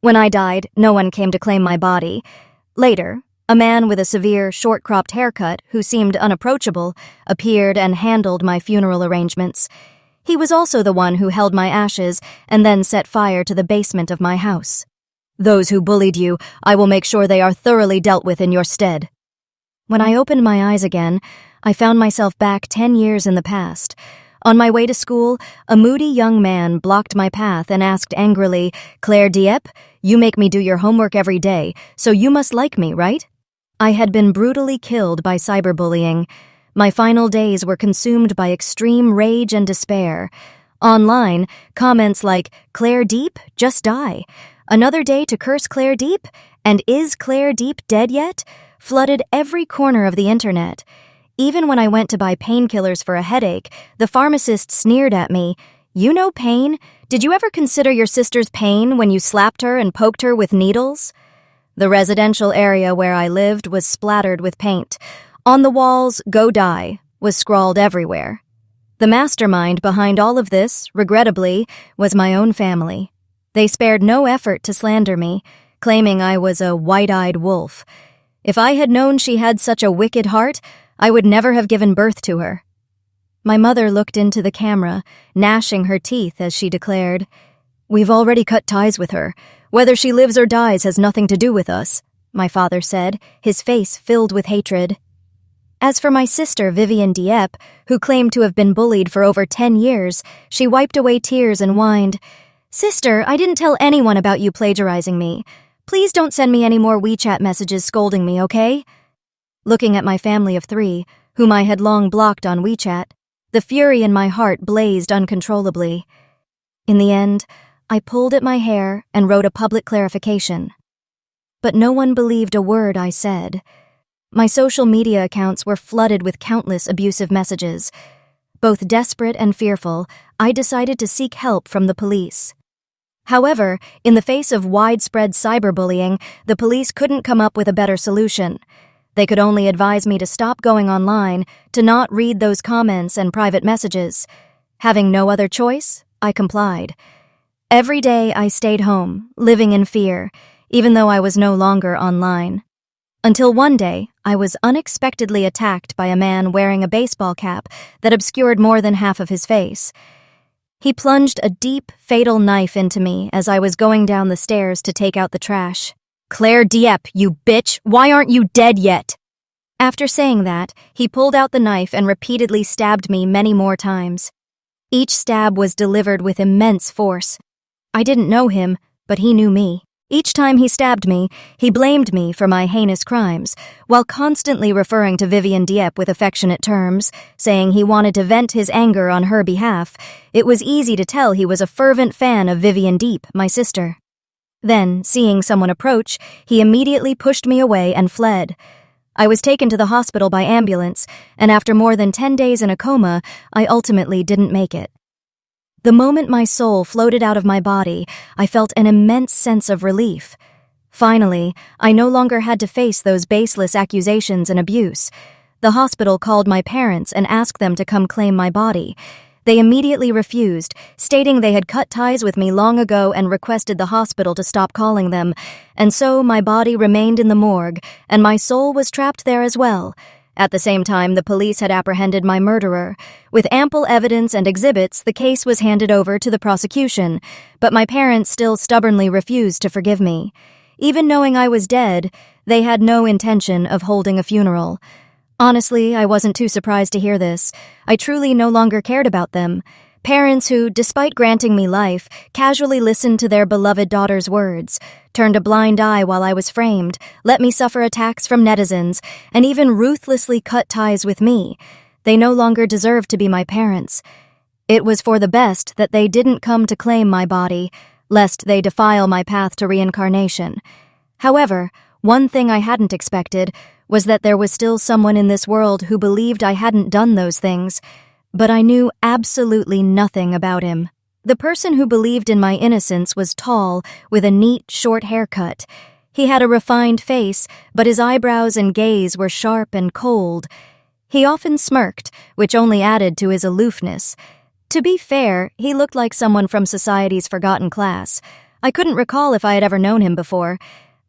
When I died, no one came to claim my body. Later, a man with a severe, short-cropped haircut who seemed unapproachable appeared and handled my funeral arrangements. He was also the one who held my ashes and then set fire to the basement of my house. "Those who bullied you, I will make sure they are thoroughly dealt with in your stead." When I opened my eyes again, I found myself back 10 years in the past. On my way to school, a moody young man blocked my path and asked angrily, "Claire Dieppe, you make me do your homework every day, so you must like me, right?" I had been brutally killed by cyberbullying. My final days were consumed by extreme rage and despair. Online, comments like, "Claire Dieppe, just die. Another day to curse Claire Dieppe? And is Claire Dieppe dead yet?" flooded every corner of the internet. Even when I went to buy painkillers for a headache, the pharmacist sneered at me. "You know pain? Did you ever consider your sister's pain when you slapped her and poked her with needles?" The residential area where I lived was splattered with paint. On the walls, "Go die" was scrawled everywhere. The mastermind behind all of this, regrettably, was my own family. They spared no effort to slander me, claiming I was a white-eyed wolf. If I had known she had such a wicked heart, I would never have given birth to her. My mother looked into the camera, gnashing her teeth as she declared, "We've already cut ties with her. Whether she lives or dies has nothing to do with us," my father said, his face filled with hatred. As for my sister, Vivian Dieppe, who claimed to have been bullied for over 10 years, she wiped away tears and whined, "Sister, I didn't tell anyone about you plagiarizing me. Please don't send me any more WeChat messages scolding me, okay?" Looking at my family of 3, whom I had long blocked on WeChat, the fury in my heart blazed uncontrollably. In the end, I pulled at my hair and wrote a public clarification. But no one believed a word I said. My social media accounts were flooded with countless abusive messages. Both desperate and fearful, I decided to seek help from the police. However, in the face of widespread cyberbullying, the police couldn't come up with a better solution. They could only advise me to stop going online, to not read those comments and private messages. Having no other choice, I complied. Every day I stayed home, living in fear, even though I was no longer online. Until one day, I was unexpectedly attacked by a man wearing a baseball cap that obscured more than half of his face. He plunged a deep, fatal knife into me as I was going down the stairs to take out the trash. "Claire Dieppe, you bitch! Why aren't you dead yet?" After saying that, he pulled out the knife and repeatedly stabbed me many more times. Each stab was delivered with immense force. I didn't know him, but he knew me. Each time he stabbed me, he blamed me for my heinous crimes, while constantly referring to Vivian Dieppe with affectionate terms, saying he wanted to vent his anger on her behalf. It was easy to tell he was a fervent fan of Vivian Dieppe, my sister. Then, seeing someone approach, he immediately pushed me away and fled. I was taken to the hospital by ambulance, and after more than 10 days in a coma, I ultimately didn't make it. The moment my soul floated out of my body, I felt an immense sense of relief. Finally, I no longer had to face those baseless accusations and abuse. The hospital called my parents and asked them to come claim my body. They immediately refused, stating they had cut ties with me long ago and requested the hospital to stop calling them, and so my body remained in the morgue, and my soul was trapped there as well. At the same time, the police had apprehended my murderer. With ample evidence and exhibits, the case was handed over to the prosecution, but my parents still stubbornly refused to forgive me. Even knowing I was dead, they had no intention of holding a funeral. Honestly, I wasn't too surprised to hear this. I truly no longer cared about them. Parents who, despite granting me life, casually listened to their beloved daughter's words, turned a blind eye while I was framed, let me suffer attacks from netizens, and even ruthlessly cut ties with me. They no longer deserved to be my parents. It was for the best that they didn't come to claim my body, lest they defile my path to reincarnation. However, one thing I hadn't expected was that there was still someone in this world who believed I hadn't done those things, but I knew absolutely nothing about him. The person who believed in my innocence was tall, with a neat, short haircut. He had a refined face, but his eyebrows and gaze were sharp and cold. He often smirked, which only added to his aloofness. To be fair, he looked like someone from society's forgotten class. I couldn't recall if I had ever known him before,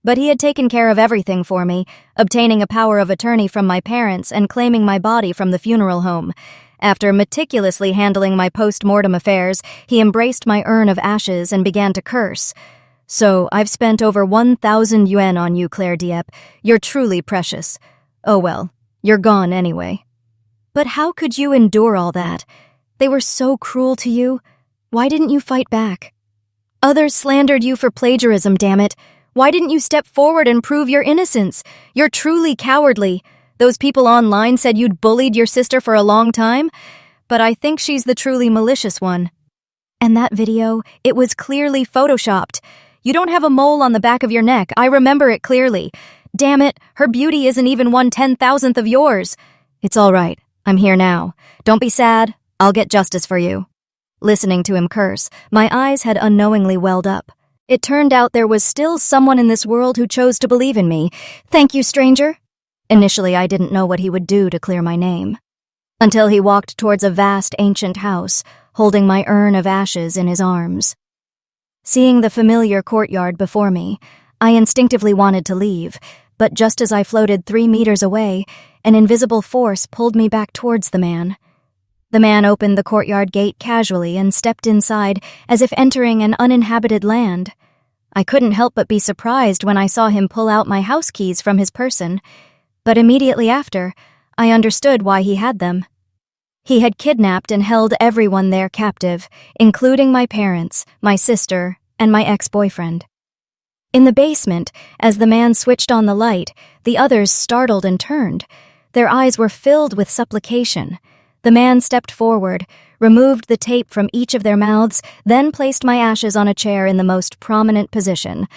but he had taken care of everything for me, obtaining a power of attorney from my parents and claiming my body from the funeral home. After meticulously handling my post-mortem affairs, he embraced my urn of ashes and began to curse. "So, I've spent over 1,000 yuan on you, Claire Dieppe. You're truly precious. Oh well, you're gone anyway." "But how could you endure all that? They were so cruel to you. Why didn't you fight back? Others slandered you for plagiarism, damn it. Why didn't you step forward and prove your innocence? You're truly cowardly. Those people online said you'd bullied your sister for a long time, but I think she's the truly malicious one. And that video, it was clearly photoshopped. You don't have a mole on the back of your neck. I remember it clearly. Damn it, her beauty isn't even 1/10,000th of yours. It's all right. I'm here now. Don't be sad. I'll get justice for you." Listening to him curse, my eyes had unknowingly welled up. It turned out there was still someone in this world who chose to believe in me. "Thank you, stranger." Initially, I didn't know what he would do to clear my name. Until he walked towards a vast ancient house, holding my urn of ashes in his arms. Seeing the familiar courtyard before me, I instinctively wanted to leave, but just as I floated 3 meters away, an invisible force pulled me back towards the man. The man opened the courtyard gate casually and stepped inside as if entering an uninhabited land. I couldn't help but be surprised when I saw him pull out my house keys from his person, but immediately after, I understood why he had them. He had kidnapped and held everyone there captive, including my parents, my sister, and my ex-boyfriend. In the basement, as the man switched on the light, the others startled and turned. Their eyes were filled with supplication. The man stepped forward, removed the tape from each of their mouths, then placed my ashes on a chair in the most prominent position.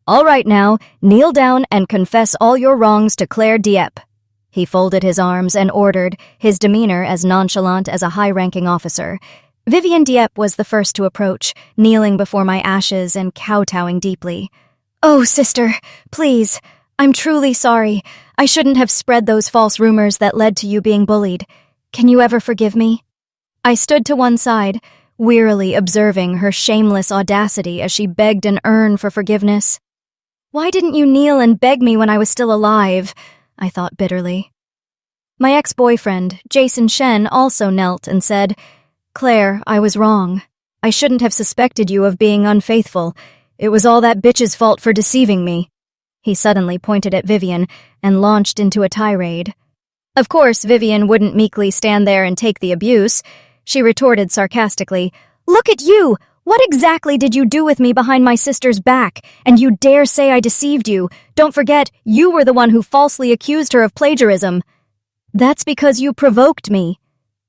"All right now, kneel down and confess all your wrongs to Claire Dieppe." He folded his arms and ordered, his demeanor as nonchalant as a high-ranking officer. Vivian Dieppe was the first to approach, kneeling before my ashes and kowtowing deeply. "Oh, sister, please. I'm truly sorry. I shouldn't have spread those false rumors that led to you being bullied. Can you ever forgive me?" I stood to one side, wearily observing her shameless audacity as she begged an urn for forgiveness. "Why didn't you kneel and beg me when I was still alive?" I thought bitterly. My ex-boyfriend, Jason Shen, also knelt and said, "Claire, I was wrong. I shouldn't have suspected you of being unfaithful. It was all that bitch's fault for deceiving me." He suddenly pointed at Vivian and launched into a tirade. Of course, Vivian wouldn't meekly stand there and take the abuse. She retorted sarcastically, "Look at you! What exactly did you do with me behind my sister's back? And you dare say I deceived you? Don't forget, you were the one who falsely accused her of plagiarism." "That's because you provoked me.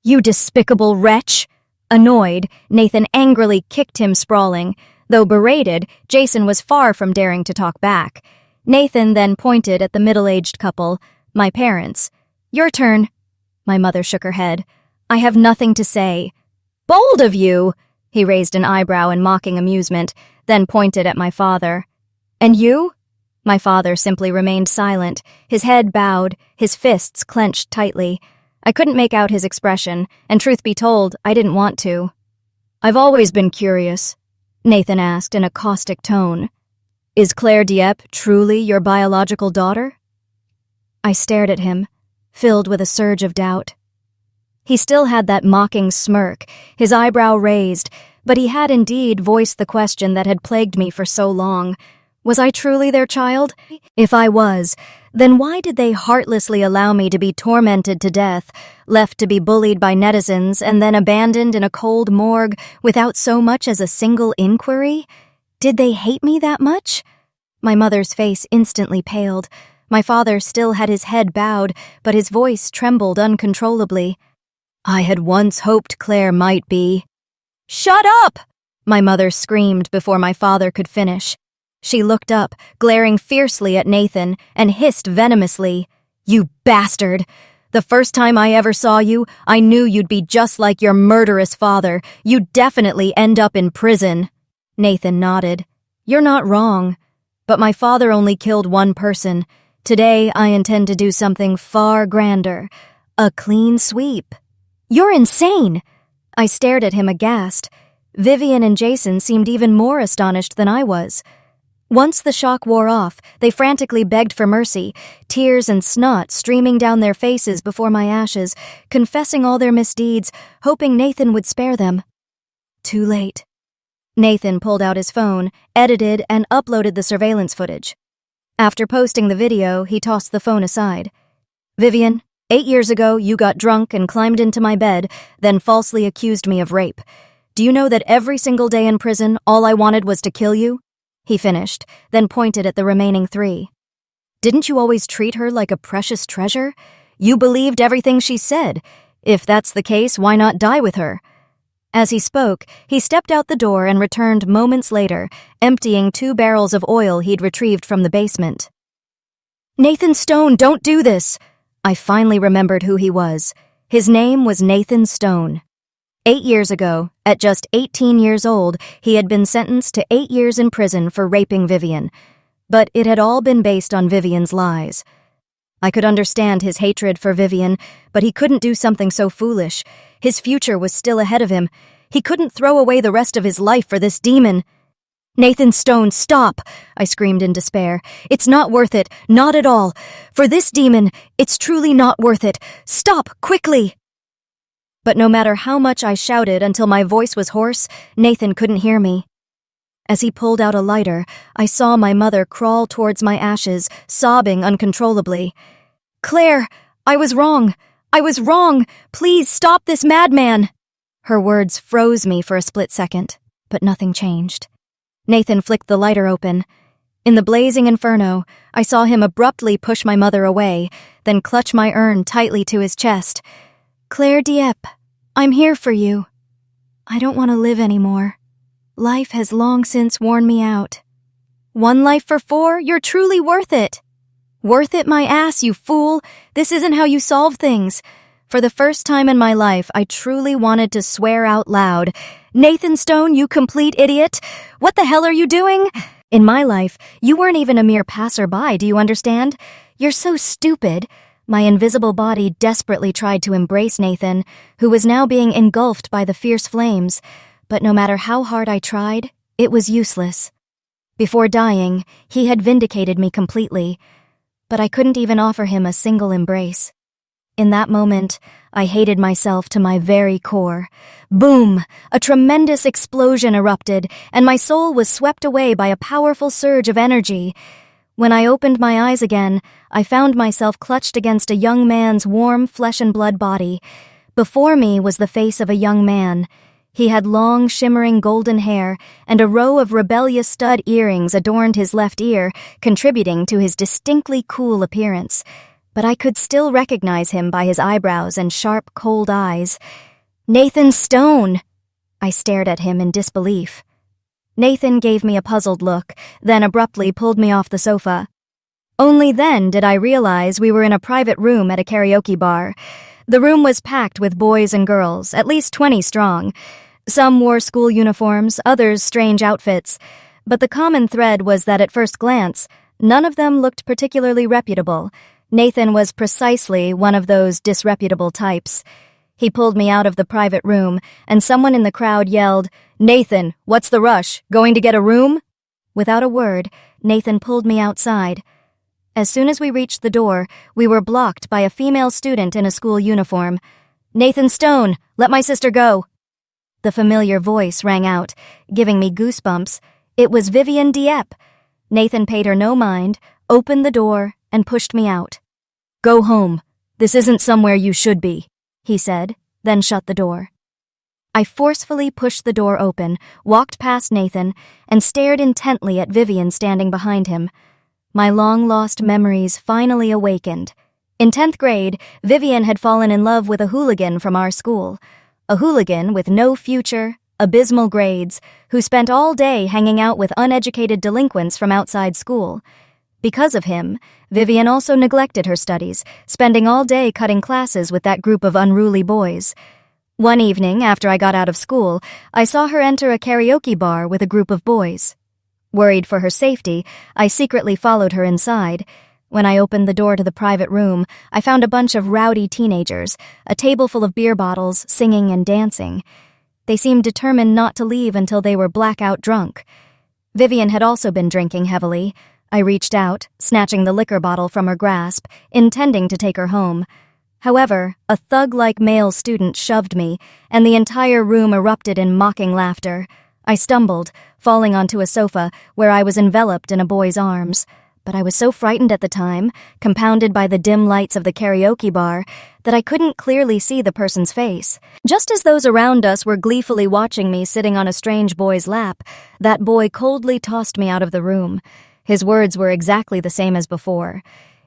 You despicable wretch." Annoyed, Nathan angrily kicked him sprawling. Though berated, Jason was far from daring to talk back. Nathan then pointed at the middle-aged couple, my parents. "Your turn." My mother shook her head. "I have nothing to say." "Bold of you!" He raised an eyebrow in mocking amusement, then pointed at my father. "And you?" My father simply remained silent, his head bowed, his fists clenched tightly. I couldn't make out his expression, and truth be told, I didn't want to. "I've always been curious," Nathan asked in a caustic tone. "Is Claire Dieppe truly your biological daughter?" I stared at him, filled with a surge of doubt. He still had that mocking smirk, his eyebrow raised, but he had indeed voiced the question that had plagued me for so long. Was I truly their child? If I was, then why did they heartlessly allow me to be tormented to death, left to be bullied by netizens, and then abandoned in a cold morgue without so much as a single inquiry? Did they hate me that much? My mother's face instantly paled. My father still had his head bowed, but his voice trembled uncontrollably. "I had once hoped Claire might be." "Shut up!" my mother screamed before my father could finish. She looked up, glaring fiercely at Nathan, and hissed venomously, "You bastard! The first time I ever saw you, I knew you'd be just like your murderous father. You'd definitely end up in prison." Nathan nodded. "You're not wrong. But my father only killed one person. Today I intend to do something far grander. A clean sweep." "You're insane!" I stared at him aghast. Vivian and Jason seemed even more astonished than I was. Once the shock wore off, they frantically begged for mercy, tears and snot streaming down their faces before my ashes, confessing all their misdeeds, hoping Nathan would spare them. Too late. Nathan pulled out his phone, edited, and uploaded the surveillance footage. After posting the video, he tossed the phone aside. Vivian, 8 years ago, you got drunk and climbed into my bed, then falsely accused me of rape. Do you know that every single day in prison, all I wanted was to kill you? He finished, then pointed at the remaining 3. Didn't you always treat her like a precious treasure? You believed everything she said. If that's the case, why not die with her? As he spoke, he stepped out the door and returned moments later, emptying 2 barrels of oil he'd retrieved from the basement. Nathan Stone, don't do this! I finally remembered who he was. His name was Nathan Stone. 8 years ago, at just 18 years old, he had been sentenced to 8 years in prison for raping Vivian. But it had all been based on Vivian's lies. I could understand his hatred for Vivian, but he couldn't do something so foolish. His future was still ahead of him. He couldn't throw away the rest of his life for this demon. Nathan Stone, stop! I screamed in despair. It's not worth it, not at all. For this demon, it's truly not worth it. Stop, quickly! But no matter how much I shouted until my voice was hoarse, Nathan couldn't hear me. As he pulled out a lighter, I saw my mother crawl towards my ashes, sobbing uncontrollably. Claire, I was wrong. I was wrong. Please stop this madman. Her words froze me for a split second, but nothing changed. Nathan flicked the lighter open. In the blazing inferno, I saw him abruptly push my mother away, then clutch my urn tightly to his chest. Claire Dieppe, I'm here for you. I don't want to live anymore. Life has long since worn me out. 1 life for 4? You're truly worth it. Worth it, my ass, you fool. This isn't how you solve things. For the first time in my life, I truly wanted to swear out loud. Nathan Stone, you complete idiot. What the hell are you doing? In my life, you weren't even a mere passerby, do you understand? You're so stupid. My invisible body desperately tried to embrace Nathan, who was now being engulfed by the fierce flames. But no matter how hard I tried, it was useless. Before dying, he had vindicated me completely, but I couldn't even offer him a single embrace. In that moment, I hated myself to my very core. Boom! A tremendous explosion erupted, and my soul was swept away by a powerful surge of energy. When I opened my eyes again, I found myself clutched against a young man's warm flesh and blood body. Before me was the face of a young man. He had long, shimmering golden hair, and a row of rebellious stud earrings adorned his left ear, contributing to his distinctly cool appearance. But I could still recognize him by his eyebrows and sharp, cold eyes. Nathan Stone! I stared at him in disbelief. Nathan gave me a puzzled look, then abruptly pulled me off the sofa. Only then did I realize we were in a private room at a karaoke bar. The room was packed with boys and girls, at least 20 strong. Some wore school uniforms, others strange outfits. But the common thread was that at first glance, none of them looked particularly reputable. Nathan was precisely one of those disreputable types. He pulled me out of the private room, and someone in the crowd yelled, Nathan, what's the rush? Going to get a room? Without a word, Nathan pulled me outside. As soon as we reached the door, we were blocked by a female student in a school uniform. Nathan Stone, let my sister go. The familiar voice rang out, giving me goosebumps. It was Vivian Dieppe. Nathan paid her no mind, opened the door, and pushed me out. Go home. This isn't somewhere you should be, he said, then shut the door. I forcefully pushed the door open, walked past Nathan, and stared intently at Vivian standing behind him. My long-lost memories finally awakened. In 10th grade, Vivian had fallen in love with a hooligan from our school. A hooligan with no future, abysmal grades, who spent all day hanging out with uneducated delinquents from outside school. Because of him, Vivian also neglected her studies, spending all day cutting classes with that group of unruly boys. One evening, after I got out of school, I saw her enter a karaoke bar with a group of boys. Worried for her safety, I secretly followed her inside. When I opened the door to the private room, I found a bunch of rowdy teenagers, a table full of beer bottles, singing and dancing. They seemed determined not to leave until they were blackout drunk. Vivian had also been drinking heavily. I reached out, snatching the liquor bottle from her grasp, intending to take her home. However, a thug-like male student shoved me, and the entire room erupted in mocking laughter. I stumbled, falling onto a sofa where I was enveloped in a boy's arms. But I was so frightened at the time, compounded by the dim lights of the karaoke bar, that I couldn't clearly see the person's face. Just as those around us were gleefully watching me sitting on a strange boy's lap, that boy coldly tossed me out of the room. His words were exactly the same as before.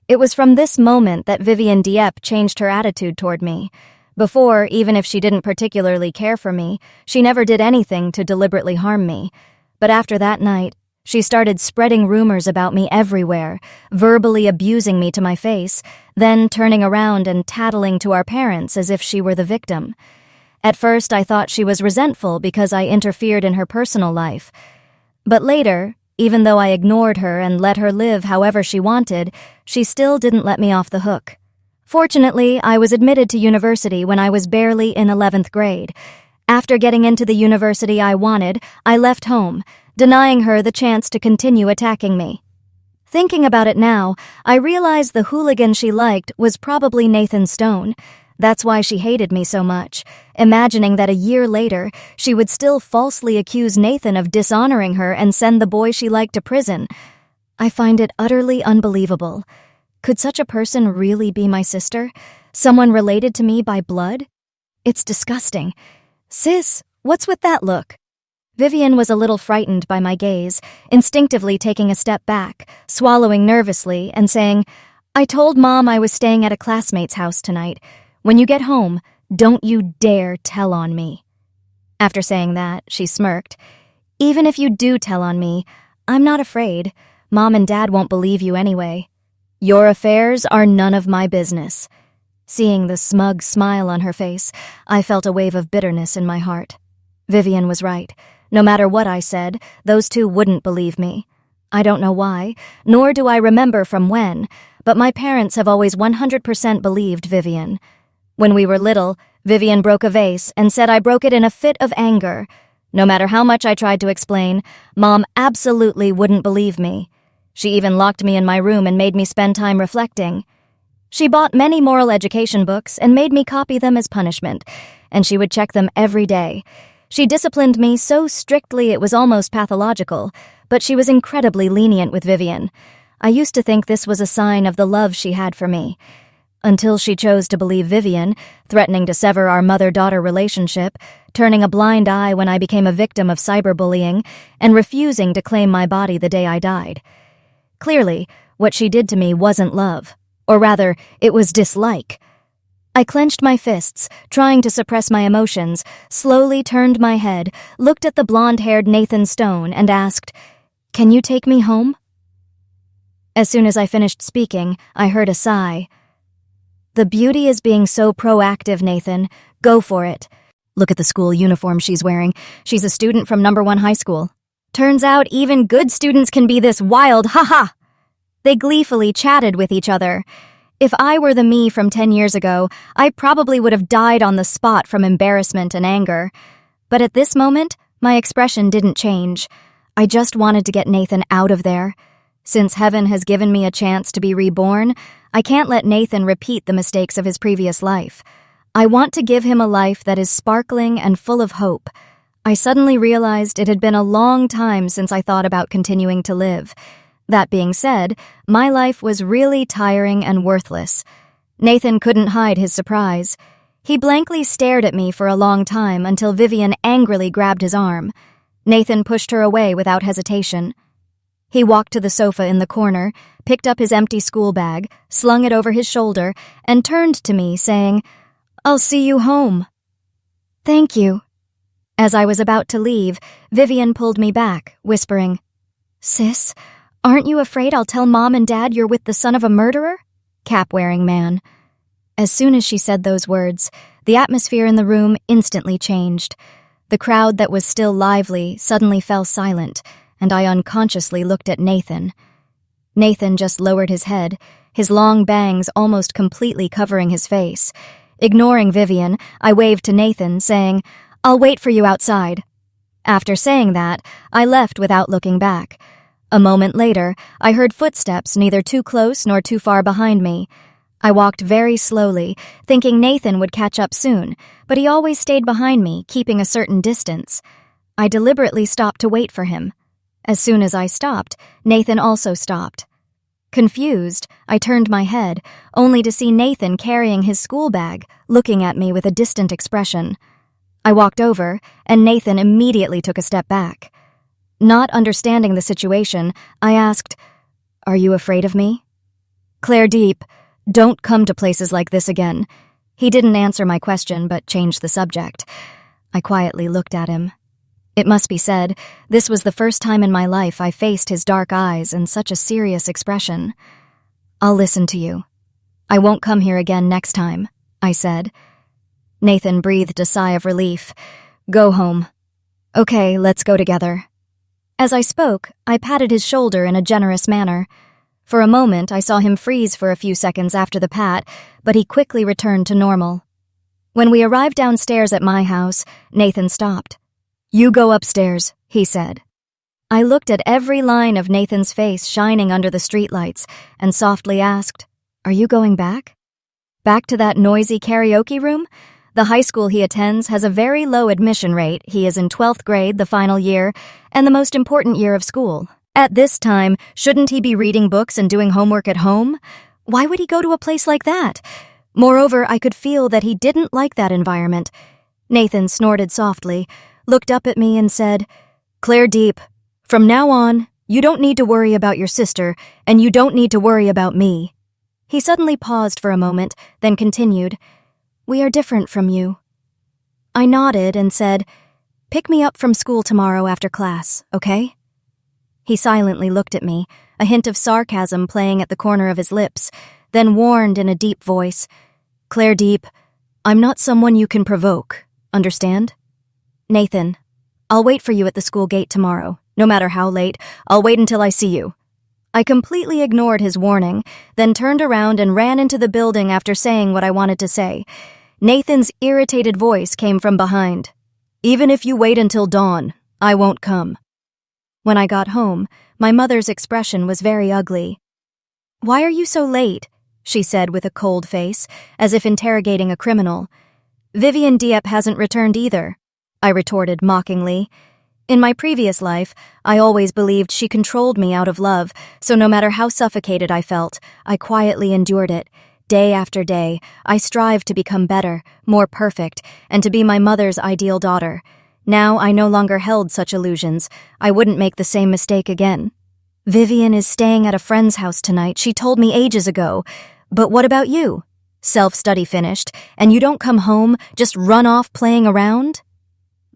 It was from this moment that Vivian Dieppe changed her attitude toward me. Before, even if she didn't particularly care for me, she never did anything to deliberately harm me. But after that night, she started spreading rumors about me everywhere, verbally abusing me to my face, then turning around and tattling to our parents as if she were the victim. At first, I thought she was resentful because I interfered in her personal life. But later, even though I ignored her and let her live however she wanted, she still didn't let me off the hook. Fortunately, I was admitted to university when I was barely in 11th grade. After getting into the university I wanted, I left home, denying her the chance to continue attacking me. Thinking about it now, I realized the hooligan she liked was probably Nathan Stone. That's why she hated me so much, imagining that a year later, she would still falsely accuse Nathan of dishonoring her and send the boy she liked to prison. I find it utterly unbelievable. Could such a person really be my sister? Someone related to me by blood? It's disgusting. Sis, what's with that look? Vivian was a little frightened by my gaze, instinctively taking a step back, swallowing nervously, and saying, "I told Mom I was staying at a classmate's house tonight. When you get home, don't you dare tell on me." After saying that, she smirked. "Even if you do tell on me, I'm not afraid. Mom and Dad won't believe you anyway. Your affairs are none of my business." Seeing the smug smile on her face, I felt a wave of bitterness in my heart. Vivian was right. No matter what I said, those two wouldn't believe me. I don't know why, nor do I remember from when, but my parents have always 100% believed Vivian. When we were little, Vivian broke a vase and said I broke it in a fit of anger. No matter how much I tried to explain, Mom absolutely wouldn't believe me. She even locked me in my room and made me spend time reflecting. She bought many moral education books and made me copy them as punishment, and she would check them every day. She disciplined me so strictly it was almost pathological, but she was incredibly lenient with Vivian. I used to think this was a sign of the love she had for me. Until she chose to believe Vivian, threatening to sever our mother-daughter relationship, turning a blind eye when I became a victim of cyberbullying, and refusing to claim my body the day I died. Clearly, what she did to me wasn't love, or rather, it was dislike. I clenched my fists, trying to suppress my emotions, slowly turned my head, looked at the blonde-haired Nathan Stone, and asked, "Can you take me home?" As soon as I finished speaking, I heard a sigh. "The beauty is being so proactive, Nathan. Go for it. Look at the school uniform she's wearing. She's a student from No. 1 high school. Turns out even good students can be this wild, haha!" They gleefully chatted with each other. If I were the me from 10 years ago, I probably would have died on the spot from embarrassment and anger. But at this moment, my expression didn't change. I just wanted to get Nathan out of there. Since heaven has given me a chance to be reborn, I can't let Nathan repeat the mistakes of his previous life. I want to give him a life that is sparkling and full of hope. I suddenly realized it had been a long time since I thought about continuing to live. That being said, my life was really tiring and worthless. Nathan couldn't hide his surprise. He blankly stared at me for a long time until Vivian angrily grabbed his arm. Nathan pushed her away without hesitation. He walked to the sofa in the corner, picked up his empty school bag, slung it over his shoulder, and turned to me, saying, "I'll see you home." "Thank you." As I was about to leave, Vivian pulled me back, whispering, "Sis, aren't you afraid I'll tell Mom and Dad you're with the son of a murderer?" Cap-wearing man. As soon as she said those words, the atmosphere in the room instantly changed. The crowd that was still lively suddenly fell silent, and I unconsciously looked at Nathan. Nathan just lowered his head, his long bangs almost completely covering his face. Ignoring Vivian, I waved to Nathan, saying, I'll wait for you outside." After saying that, I left without looking back. A moment later, I heard footsteps neither too close nor too far behind me. I walked very slowly, thinking Nathan would catch up soon, but he always stayed behind me, keeping a certain distance. I deliberately stopped to wait for him. As soon as I stopped, Nathan also stopped. Confused, I turned my head, only to see Nathan carrying his school bag, looking at me with a distant expression. I walked over, and Nathan immediately took a step back. Not understanding the situation, I asked, "Are you afraid of me?" "Claire Deep, don't come to places like this again." He didn't answer my question but changed the subject. I quietly looked at him. It must be said, this was the first time in my life I faced his dark eyes and such a serious expression. "I'll listen to you. I won't come here again next time," I said. Nathan breathed a sigh of relief. "Go home." "Okay, let's go together." As I spoke, I patted his shoulder in a generous manner. For a moment, I saw him freeze for a few seconds after the pat, but he quickly returned to normal. When we arrived downstairs at my house, Nathan stopped. "You go upstairs," he said. I looked at every line of Nathan's face shining under the streetlights and softly asked, "Are you going back?" "Back to that noisy karaoke room?" The high school he attends has a very low admission rate. He is in 12th grade, the final year, and the most important year of school. At this time, shouldn't he be reading books and doing homework at home? Why would he go to a place like that? Moreover, I could feel that he didn't like that environment. Nathan snorted softly, looked up at me and said, "Claire Deep, from now on, you don't need to worry about your sister, and you don't need to worry about me." He suddenly paused for a moment, then continued, "We are different from you." I nodded and said, "Pick me up from school tomorrow after class, okay?" He silently looked at me, a hint of sarcasm playing at the corner of his lips, then warned in a deep voice, "Claire Deep, I'm not someone you can provoke, understand?" "Nathan, I'll wait for you at the school gate tomorrow. No matter how late, I'll wait until I see you." I completely ignored his warning, then turned around and ran into the building after saying what I wanted to say. Nathan's irritated voice came from behind. "Even if you wait until dawn, I won't come." When I got home, my mother's expression was very ugly. "Why are you so late?" she said with a cold face, as if interrogating a criminal. "Vivian Dieppe hasn't returned either," I retorted mockingly. In my previous life, I always believed she controlled me out of love, so no matter how suffocated I felt, I quietly endured it. Day after day, I strived to become better, more perfect, and to be my mother's ideal daughter. Now I no longer held such illusions. I wouldn't make the same mistake again. "Vivian is staying at a friend's house tonight. She told me ages ago. But what about you? Self-study finished, and you don't come home, just run off playing around?"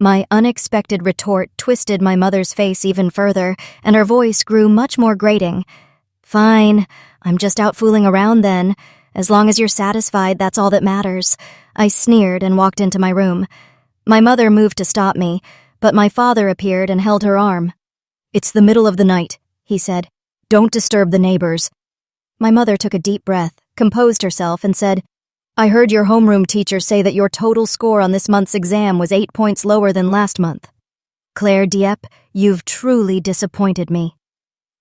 My unexpected retort twisted my mother's face even further, and her voice grew much more grating. "Fine, I'm just out fooling around then. As long as you're satisfied, that's all that matters." I sneered and walked into my room. My mother moved to stop me, but my father appeared and held her arm. "It's the middle of the night," he said. "Don't disturb the neighbors." My mother took a deep breath, composed herself, and said, "I heard your homeroom teacher say that your total score on this month's exam was 8 points lower than last month. Claire Dieppe, you've truly disappointed me."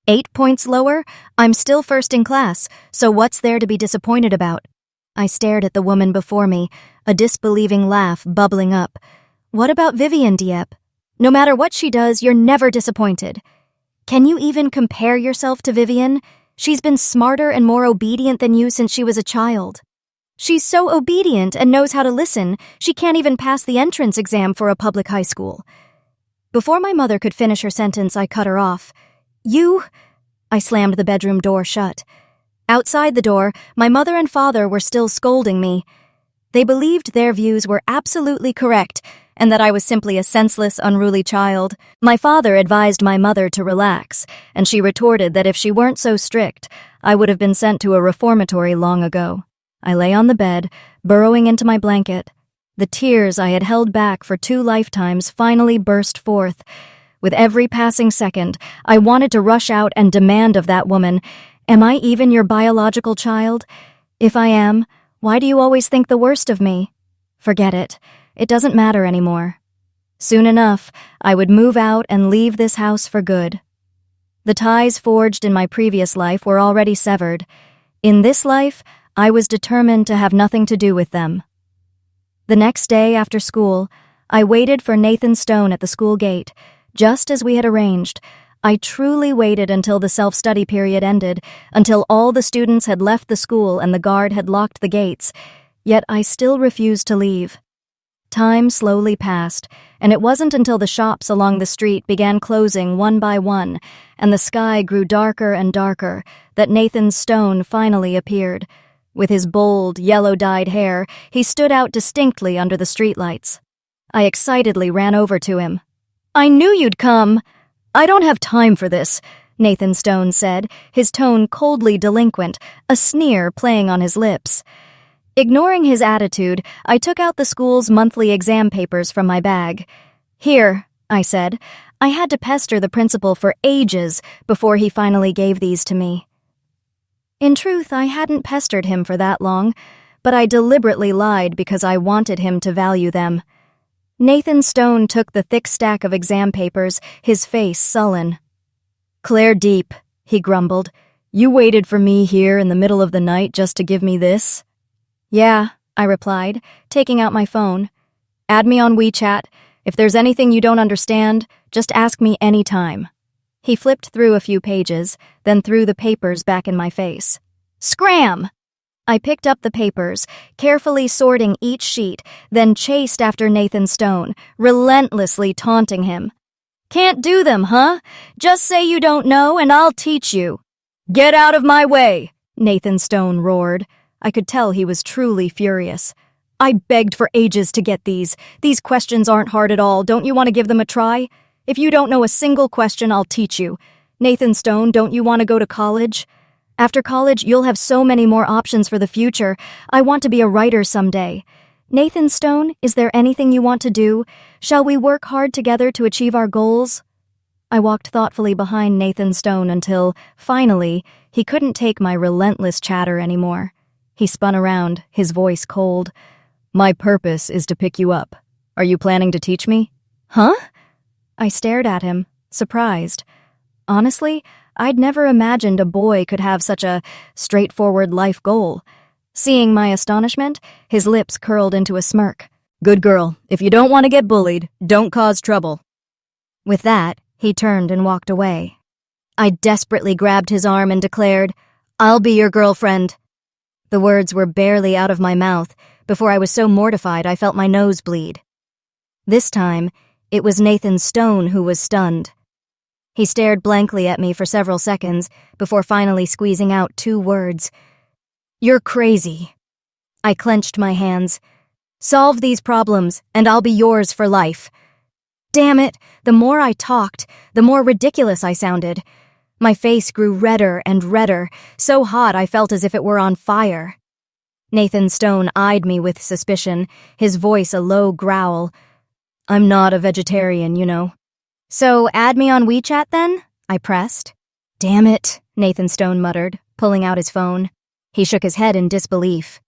8 points lower? I'm still first in class, so what's there to be disappointed about? I stared at the woman before me, a disbelieving laugh bubbling up. "What about Vivian Dieppe? No matter what she does, you're never disappointed. Can you even compare yourself to Vivian? She's been smarter and more obedient than you since she was a child. She's so obedient and knows how to listen, she can't even pass the entrance exam for a public high school." Before my mother could finish her sentence, I cut her off. "You—" I slammed the bedroom door shut. Outside the door, my mother and father were still scolding me. They believed their views were absolutely correct, and that I was simply a senseless, unruly child. My father advised my mother to relax, and she retorted that if she weren't so strict, I would have been sent to a reformatory long ago. I lay on the bed, burrowing into my blanket. The tears I had held back for 2 lifetimes finally burst forth. With every passing second, I wanted to rush out and demand of that woman, "Am I even your biological child? If I am, why do you always think the worst of me? Forget it. It doesn't matter anymore. Soon enough, I would move out and leave this house for good. The ties forged in my previous life were already severed. In this life, I was determined to have nothing to do with them. The next day after school, I waited for Nathan Stone at the school gate, just as we had arranged. I truly waited until the self-study period ended, until all the students had left the school and the guard had locked the gates, yet I still refused to leave. Time slowly passed, and it wasn't until the shops along the street began closing one by one, and the sky grew darker and darker, that Nathan Stone finally appeared. With his bold, yellow-dyed hair, he stood out distinctly under the streetlights. I excitedly ran over to him. "I knew you'd come!" "I don't have time for this," Nathan Stone said, his tone coldly delinquent, a sneer playing on his lips. Ignoring his attitude, I took out the school's monthly exam papers from my bag. "Here," I said. I had to pester the principal for ages before he finally gave these to me. In truth, I hadn't pestered him for that long, but I deliberately lied because I wanted him to value them. Nathan Stone took the thick stack of exam papers, his face sullen. "Claire Deep," he grumbled. "You waited for me here in the middle of the night just to give me this?" "Yeah," I replied, taking out my phone. "Add me on WeChat. If there's anything you don't understand, just ask me any time." He flipped through a few pages, then threw the papers back in my face. "Scram!" I picked up the papers, carefully sorting each sheet, then chased after Nathan Stone, relentlessly taunting him. "Can't do them, huh? Just say you don't know and I'll teach you." "Get out of my way!" Nathan Stone roared. I could tell he was truly furious. "I begged for ages to get these. These questions aren't hard at all. Don't you want to give them a try? If you don't know a single question, I'll teach you. Nathan Stone, don't you want to go to college? After college, you'll have so many more options for the future. I want to be a writer someday. Nathan Stone, is there anything you want to do? Shall we work hard together to achieve our goals?" I walked thoughtfully behind Nathan Stone until, finally, he couldn't take my relentless chatter anymore. He spun around, his voice cold. "My purpose is to pick you up. Are you planning to teach me?" "Huh?" I stared at him, surprised. Honestly, I'd never imagined a boy could have such a straightforward life goal. Seeing my astonishment, his lips curled into a smirk. "Good girl. If you don't want to get bullied, don't cause trouble." With that, he turned and walked away. I desperately grabbed his arm and declared, "I'll be your girlfriend." The words were barely out of my mouth before I was so mortified I felt my nose bleed. This time, it was Nathan Stone who was stunned. He stared blankly at me for several seconds before finally squeezing out 2 words. "You're crazy." I clenched my hands. "Solve these problems, and I'll be yours for life." Damn it, the more I talked, the more ridiculous I sounded. My face grew redder and redder, so hot I felt as if it were on fire. Nathan Stone eyed me with suspicion, his voice a low growl. "I'm not a vegetarian, you know." "So add me on WeChat then?" I pressed. "Damn it," Nathan Stone muttered, pulling out his phone. He shook his head in disbelief.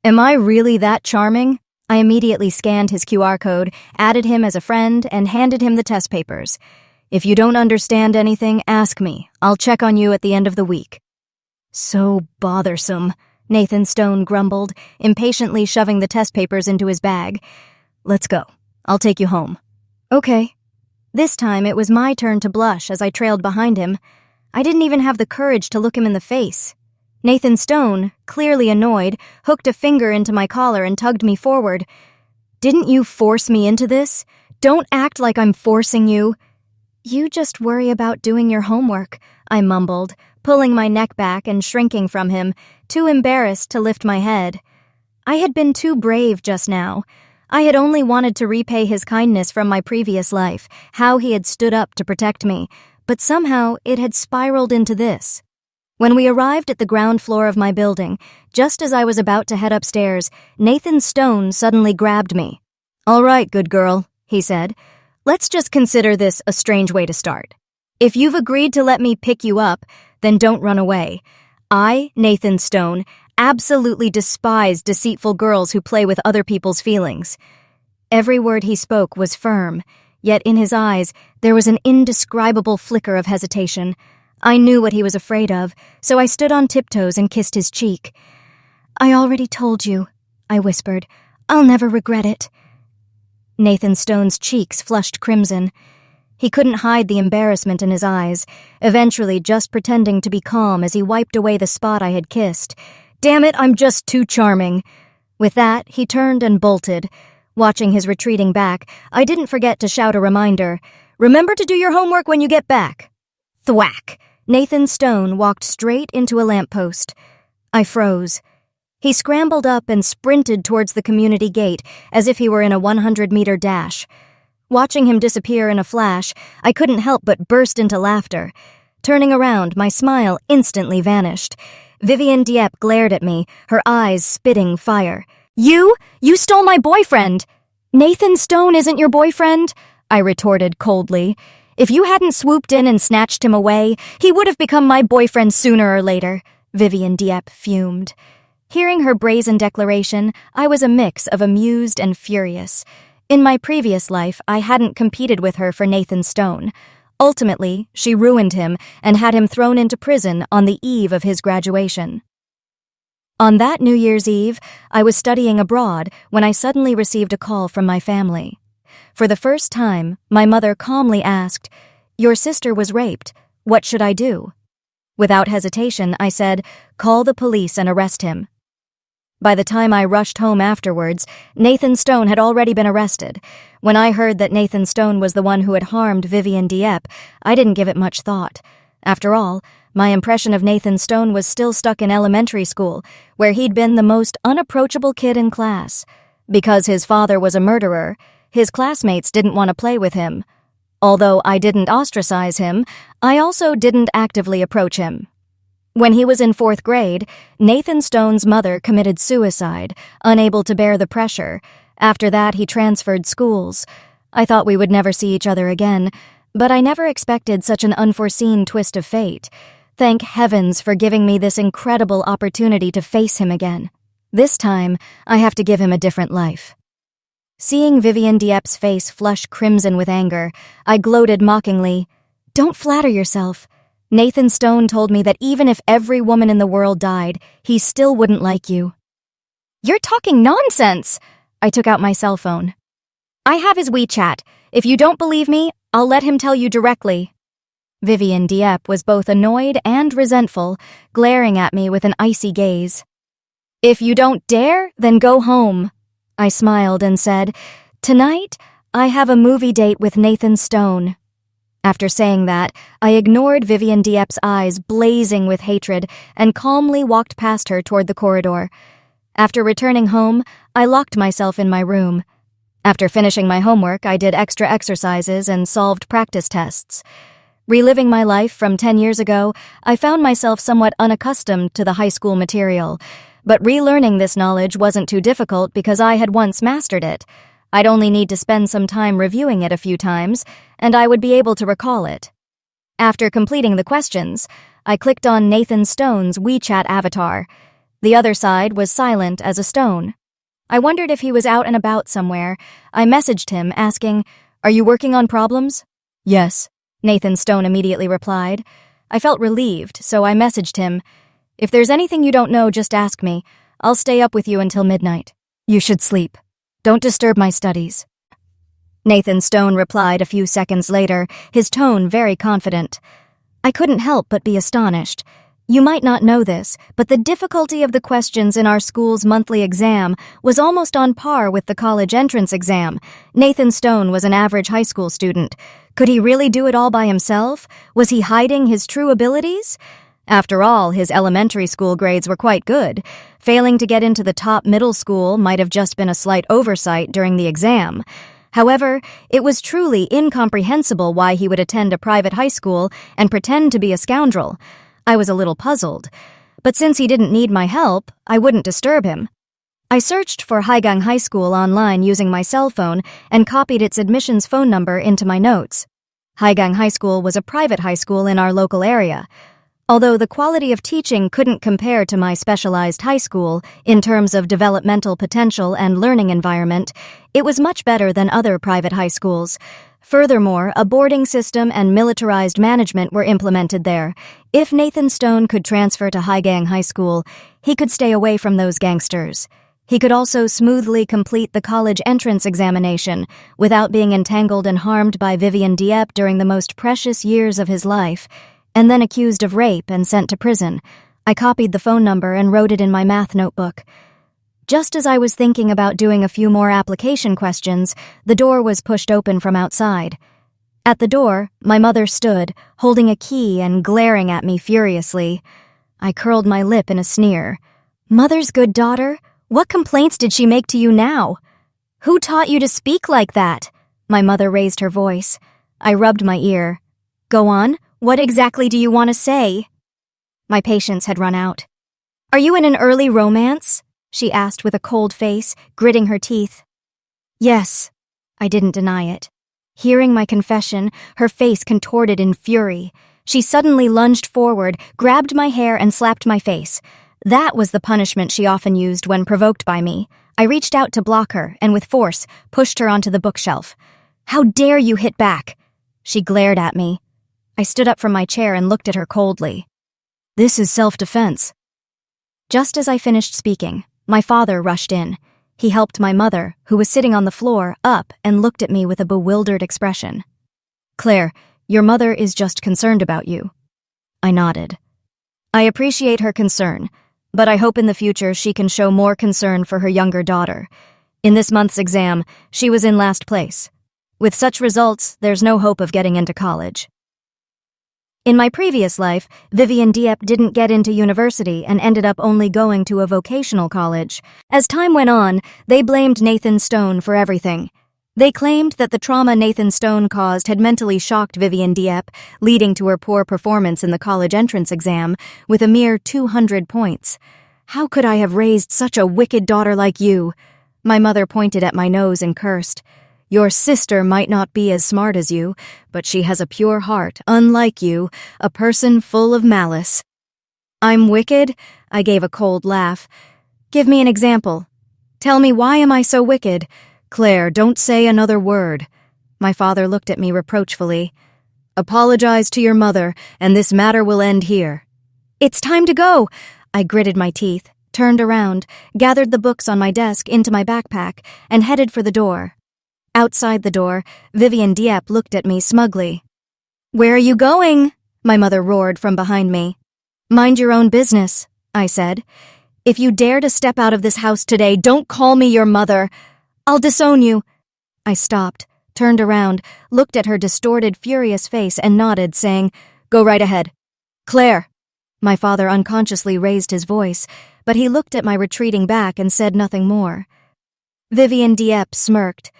"Am I really that charming?" I immediately scanned his QR code, added him as a friend, and handed him the test papers. "If you don't understand anything, ask me. I'll check on you at the end of the week." "So bothersome," Nathan Stone grumbled, impatiently shoving the test papers into his bag. "Let's go. I'll take you home." "Okay." This time it was my turn to blush as I trailed behind him. I didn't even have the courage to look him in the face. Nathan Stone, clearly annoyed, hooked a finger into my collar and tugged me forward. "Didn't you force me into this? Don't act like I'm forcing you." "You just worry about doing your homework," I mumbled, pulling my neck back and shrinking from him, too embarrassed to lift my head. I had been too brave just now. I had only wanted to repay his kindness from my previous life, how he had stood up to protect me, but somehow it had spiraled into this. When we arrived at the ground floor of my building, just as I was about to head upstairs, Nathan Stone suddenly grabbed me. "All right, good girl," he said. "Let's just consider this a strange way to start. If you've agreed to let me pick you up, then don't run away. I, Nathan Stone, absolutely despise deceitful girls who play with other people's feelings. Every word he spoke was firm, yet in his eyes there was an indescribable flicker of hesitation. I knew what he was afraid of, so I stood on tiptoes and kissed his cheek. "I already told you," I whispered. "I'll never regret it." Nathan Stone's cheeks flushed crimson. He couldn't hide the embarrassment in his eyes, eventually just pretending to be calm as he wiped away the spot I had kissed. "Damn it, I'm just too charming." With that, he turned and bolted. Watching his retreating back, I didn't forget to shout a reminder, "Remember to do your homework when you get back." Thwack! Nathan Stone walked straight into a lamppost. I froze. He scrambled up and sprinted towards the community gate as if he were in a 100-meter dash. Watching him disappear in a flash, I couldn't help but burst into laughter. Turning around, my smile instantly vanished. Vivian Dieppe glared at me, her eyes spitting fire. You stole my boyfriend!" "Nathan Stone isn't your boyfriend," I retorted coldly. "If you hadn't swooped in and snatched him away, he would have become my boyfriend sooner or later," Vivian Dieppe fumed. Hearing her brazen declaration, I was a mix of amused and furious. In my previous life, I hadn't competed with her for Nathan Stone. Ultimately, she ruined him and had him thrown into prison on the eve of his graduation. On that New Year's Eve, I was studying abroad when I suddenly received a call from my family. For the first time, my mother calmly asked, "Your sister was raped. What should I do?" Without hesitation, I said, "Call the police and arrest him." By the time I rushed home afterwards, Nathan Stone had already been arrested. When I heard that Nathan Stone was the one who had harmed Vivian Dieppe, I didn't give it much thought. After all, my impression of Nathan Stone was still stuck in elementary school, where he'd been the most unapproachable kid in class. Because his father was a murderer, his classmates didn't want to play with him. Although I didn't ostracize him, I also didn't actively approach him. When he was in 4th grade, Nathan Stone's mother committed suicide, unable to bear the pressure. After that, he transferred schools. I thought we would never see each other again, but I never expected such an unforeseen twist of fate. Thank heavens for giving me this incredible opportunity to face him again. This time, I have to give him a different life. Seeing Vivian Dieppe's face flush crimson with anger, I gloated mockingly. "Don't flatter yourself. Nathan Stone told me that even if every woman in the world died, he still wouldn't like you." "You're talking nonsense!" I took out my cell phone. "I have his WeChat. If you don't believe me, I'll let him tell you directly." Vivian Dieppe was both annoyed and resentful, glaring at me with an icy gaze. "If you don't dare, then go home." I smiled and said, "Tonight, I have a movie date with Nathan Stone." After saying that, I ignored Vivian Dieppe's eyes blazing with hatred and calmly walked past her toward the corridor. After returning home, I locked myself in my room. After finishing my homework, I did extra exercises and solved practice tests. Reliving my life from 10 years ago, I found myself somewhat unaccustomed to the high school material, but relearning this knowledge wasn't too difficult because I had once mastered it. I'd only need to spend some time reviewing it a few times, and I would be able to recall it. After completing the questions, I clicked on Nathan Stone's WeChat avatar. The other side was silent as a stone. I wondered if he was out and about somewhere. I messaged him, asking, "Are you working on problems?" "Yes," Nathan Stone immediately replied. I felt relieved, so I messaged him, "If there's anything you don't know, just ask me. I'll stay up with you until midnight. You should sleep. Don't disturb my studies." Nathan Stone replied a few seconds later, his tone very confident. I couldn't help but be astonished. You might not know this, but the difficulty of the questions in our school's monthly exam was almost on par with the college entrance exam. Nathan Stone was an average high school student. Could he really do it all by himself? Was he hiding his true abilities? After all, his elementary school grades were quite good. Failing to get into the top middle school might have just been a slight oversight during the exam. However, it was truly incomprehensible why he would attend a private high school and pretend to be a scoundrel. I was a little puzzled. But since he didn't need my help, I wouldn't disturb him. I searched for Haigang High School online using my cell phone and copied its admissions phone number into my notes. Haigang High School was a private high school in our local area. Although the quality of teaching couldn't compare to my specialized high school in terms of developmental potential and learning environment, it was much better than other private high schools. Furthermore, a boarding system and militarized management were implemented there. If Nathan Stone could transfer to Highgang High School, he could stay away from those gangsters. He could also smoothly complete the college entrance examination without being entangled and harmed by Vivian Dieppe during the most precious years of his life, and then accused of rape and sent to prison. I copied the phone number and wrote it in my math notebook. Just as I was thinking about doing a few more application questions, the door was pushed open from outside. At the door, my mother stood, holding a key and glaring at me furiously. I curled my lip in a sneer. "Mother's good daughter? What complaints did she make to you now? Who taught you to speak like that?" My mother raised her voice. I rubbed my ear. "Go on, what exactly do you want to say?" My patience had run out. "Are you in an early romance?" she asked with a cold face, gritting her teeth. "Yes." I didn't deny it. Hearing my confession, her face contorted in fury. She suddenly lunged forward, grabbed my hair, and slapped my face. That was the punishment she often used when provoked by me. I reached out to block her and with force pushed her onto the bookshelf. "How dare you hit back?" She glared at me. I stood up from my chair and looked at her coldly. "This is self-defense." Just as I finished speaking, my father rushed in. He helped my mother, who was sitting on the floor, up and looked at me with a bewildered expression. "Claire, your mother is just concerned about you." I nodded. "I appreciate her concern, but I hope in the future she can show more concern for her younger daughter. In this month's exam, she was in last place. With such results, there's no hope of getting into college." In my previous life, Vivian Dieppe didn't get into university and ended up only going to a vocational college. As time went on, they blamed Nathan Stone for everything. They claimed that the trauma Nathan Stone caused had mentally shocked Vivian Dieppe, leading to her poor performance in the college entrance exam with a mere 200 points. "How could I have raised such a wicked daughter like you?" My mother pointed at my nose and cursed. "Your sister might not be as smart as you, but she has a pure heart, unlike you, a person full of malice." "I'm wicked?" I gave a cold laugh. "Give me an example. Tell me, why am I so wicked?" "Claire, don't say another word." My father looked at me reproachfully. "Apologize to your mother, and this matter will end here." "It's time to go." I gritted my teeth, turned around, gathered the books on my desk into my backpack, and headed for the door. Outside the door, Vivian Dieppe looked at me smugly. "Where are you going?" my mother roared from behind me. "Mind your own business," I said. "If you dare to step out of this house today, don't call me your mother. I'll disown you." I stopped, turned around, looked at her distorted, furious face, and nodded, saying, "Go right ahead." "Claire." My father unconsciously raised his voice, but he looked at my retreating back and said nothing more. Vivian Dieppe smirked.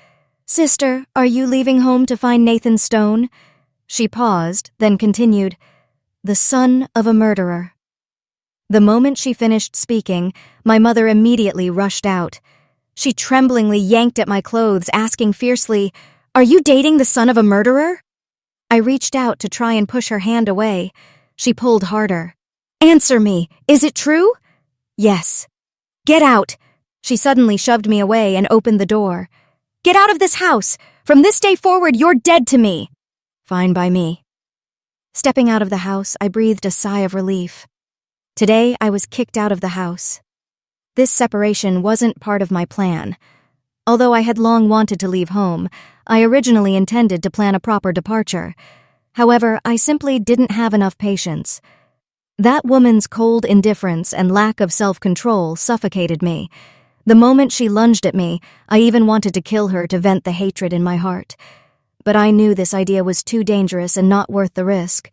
"Sister, are you leaving home to find Nathan Stone?" She paused, then continued, "The son of a murderer." The moment she finished speaking, my mother immediately rushed out. She tremblingly yanked at my clothes, asking fiercely, "Are you dating the son of a murderer?" I reached out to try and push her hand away. She pulled harder. "Answer me, is it true?" "Yes." "Get out." She suddenly shoved me away and opened the door. "Get out of this house! From this day forward, you're dead to me!" "Fine by me." Stepping out of the house, I breathed a sigh of relief. Today, I was kicked out of the house. This separation wasn't part of my plan. Although I had long wanted to leave home, I originally intended to plan a proper departure. However, I simply didn't have enough patience. That woman's cold indifference and lack of self-control suffocated me. The moment she lunged at me, I even wanted to kill her to vent the hatred in my heart. But I knew this idea was too dangerous and not worth the risk.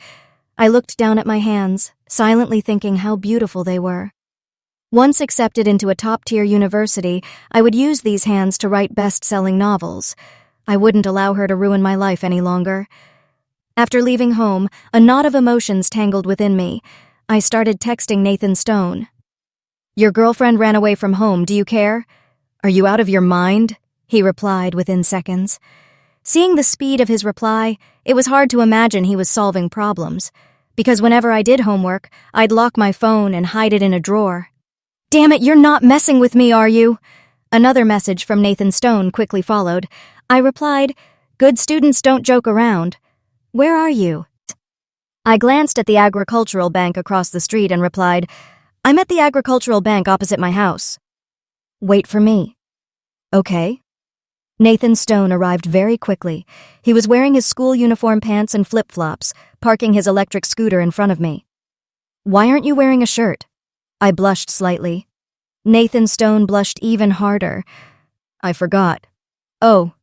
I looked down at my hands, silently thinking how beautiful they were. Once accepted into a top-tier university, I would use these hands to write best-selling novels. I wouldn't allow her to ruin my life any longer. After leaving home, a knot of emotions tangled within me. I started texting Nathan Stone. "Your girlfriend ran away from home, do you care? Are you out of your mind?" he replied within seconds. Seeing the speed of his reply, it was hard to imagine he was solving problems. because whenever I did homework, I'd lock my phone and hide it in a drawer. "Damn it, you're not messing with me, are you?" Another message from Nathan Stone quickly followed. I replied, "Good students don't joke around. Where are you?" I glanced at the agricultural bank across the street and replied, "I'm at the agricultural bank opposite my house." "Wait for me." "Okay." Nathan Stone arrived very quickly. He was wearing his school uniform pants and flip-flops, parking his electric scooter in front of me. "Why aren't you wearing a shirt?" I blushed slightly. Nathan Stone blushed even harder. "I forgot." "Oh,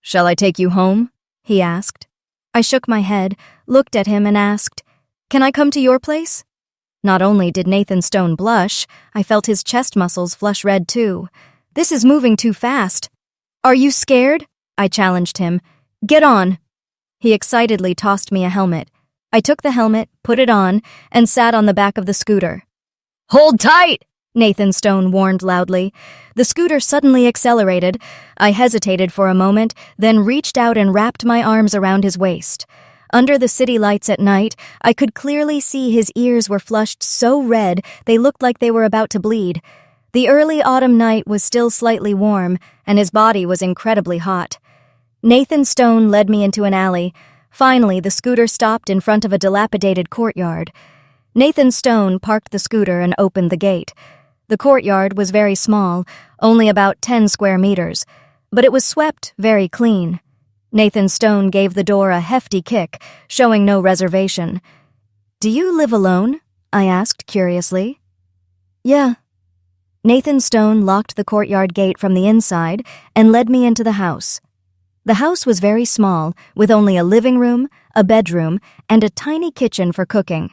shall I take you home?" he asked. I shook my head, looked at him and asked, "Can I come to your place?" Not only did Nathan Stone blush, I felt his chest muscles flush red too. "This is moving too fast." "Are you scared?" I challenged him. "Get on." He excitedly tossed me a helmet. I took the helmet, put it on, and sat on the back of the scooter. "Hold tight!" Nathan Stone warned loudly. The scooter suddenly accelerated. I hesitated for a moment, then reached out and wrapped my arms around his waist. Under the city lights at night, I could clearly see his ears were flushed so red they looked like they were about to bleed. The early autumn night was still slightly warm, and his body was incredibly hot. Nathan Stone led me into an alley. Finally, the scooter stopped in front of a dilapidated courtyard. Nathan Stone parked the scooter and opened the gate. The courtyard was very small, only about 10 square meters, but it was swept very clean. Nathan Stone gave the door a hefty kick, showing no reservation. "Do you live alone?" I asked curiously. "Yeah." Nathan Stone locked the courtyard gate from the inside and led me into the house. The house was very small, with only a living room, a bedroom, and a tiny kitchen for cooking.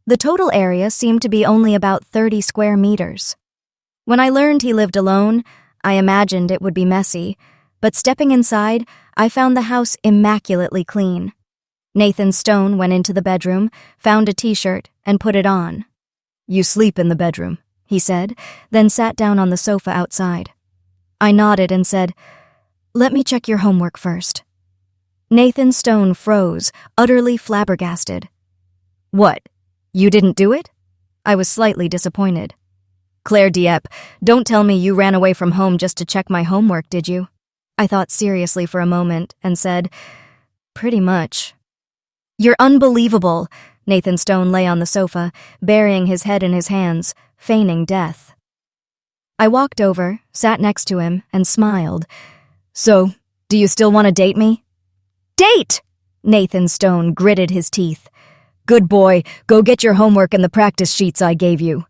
The total area seemed to be only about 30 square meters. When I learned he lived alone, I imagined it would be messy, but stepping inside, I found the house immaculately clean. Nathan Stone went into the bedroom, found a t-shirt, and put it on. "You sleep in the bedroom," he said, then sat down on the sofa outside. I nodded and said, "Let me check your homework first." Nathan Stone froze, utterly flabbergasted. "What? You didn't do it?" I was slightly disappointed. "Claire Dieppe, don't tell me you ran away from home just to check my homework, did you?" I thought seriously for a moment and said, "Pretty much." "You're unbelievable." Nathan Stone lay on the sofa, burying his head in his hands, feigning death. I walked over, sat next to him, and smiled. "So, do you still want to date me?" "Date!" Nathan Stone gritted his teeth. "Good boy, go get your homework and the practice sheets I gave you."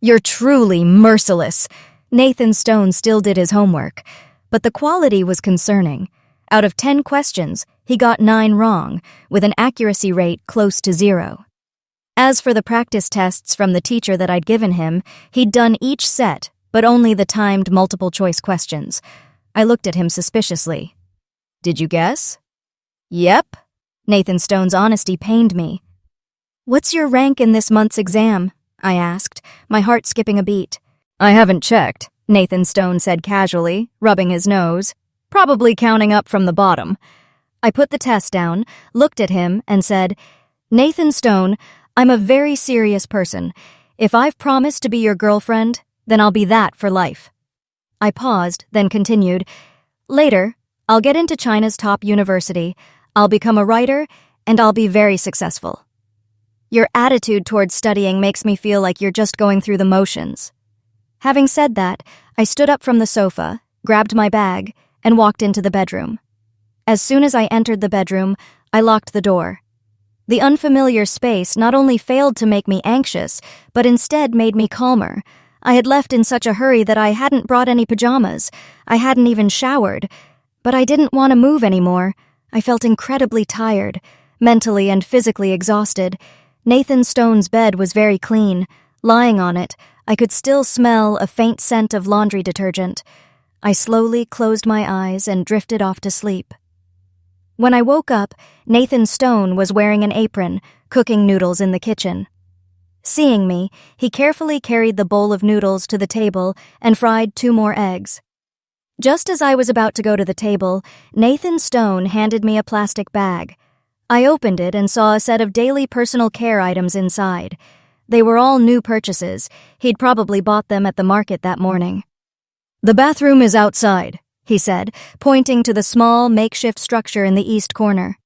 "You're truly merciless." Nathan Stone still did his homework, but the quality was concerning. Out of 10 questions, he got 9 wrong, with an accuracy rate close to 0. As for the practice tests from the teacher that I'd given him, he'd done each set, but only the timed multiple-choice questions. I looked at him suspiciously. "Did you guess?" "Yep." Nathan Stone's honesty pained me. "What's your rank in this month's exam?" I asked, my heart skipping a beat. "I haven't checked," Nathan Stone said casually, rubbing his nose. "Probably counting up from the bottom." I put the test down, looked at him, and said, "Nathan Stone, I'm a very serious person. If I've promised to be your girlfriend, then I'll be that for life." I paused, then continued, "Later, I'll get into China's top university, I'll become a writer, and I'll be very successful. Your attitude towards studying makes me feel like you're just going through the motions." Having said that, I stood up from the sofa, grabbed my bag, and walked into the bedroom. As soon as I entered the bedroom, I locked the door. The unfamiliar space not only failed to make me anxious, but instead made me calmer. I had left in such a hurry that I hadn't brought any pajamas. I hadn't even showered. But I didn't want to move anymore. I felt incredibly tired, mentally and physically exhausted. Nathan Stone's bed was very clean. Lying on it, I could still smell a faint scent of laundry detergent. I slowly closed my eyes and drifted off to sleep. When I woke up, Nathan Stone was wearing an apron, cooking noodles in the kitchen. Seeing me, he carefully carried the bowl of noodles to the table and fried 2 more eggs. Just as I was about to go to the table, Nathan Stone handed me a plastic bag. I opened it and saw a set of daily personal care items inside. They were all new purchases. He'd probably bought them at the market that morning. "The bathroom is outside," he said, pointing to the small, makeshift structure in the east corner.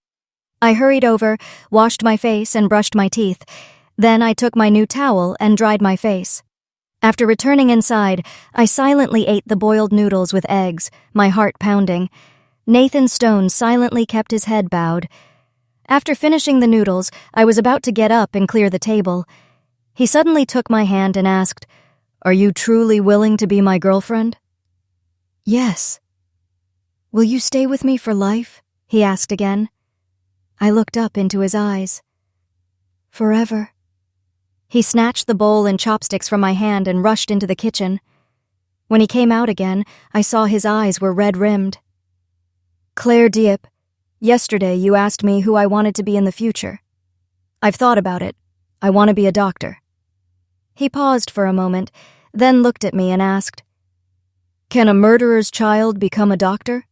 I hurried over, washed my face, and brushed my teeth. Then I took my new towel and dried my face. After returning inside, I silently ate the boiled noodles with eggs, my heart pounding. Nathan Stone silently kept his head bowed. After finishing the noodles, I was about to get up and clear the table. He suddenly took my hand and asked, "Are you truly willing to be my girlfriend?" "Yes." "Will you stay with me for life?" he asked again. I looked up into his eyes. "Forever." He snatched the bowl and chopsticks from my hand and rushed into the kitchen. When he came out again, I saw his eyes were red-rimmed. "Claire Dieppe, yesterday you asked me who I wanted to be in the future. I've thought about it. I want to be a doctor." He paused for a moment, then looked at me and asked, "Can a murderer's child become a doctor?"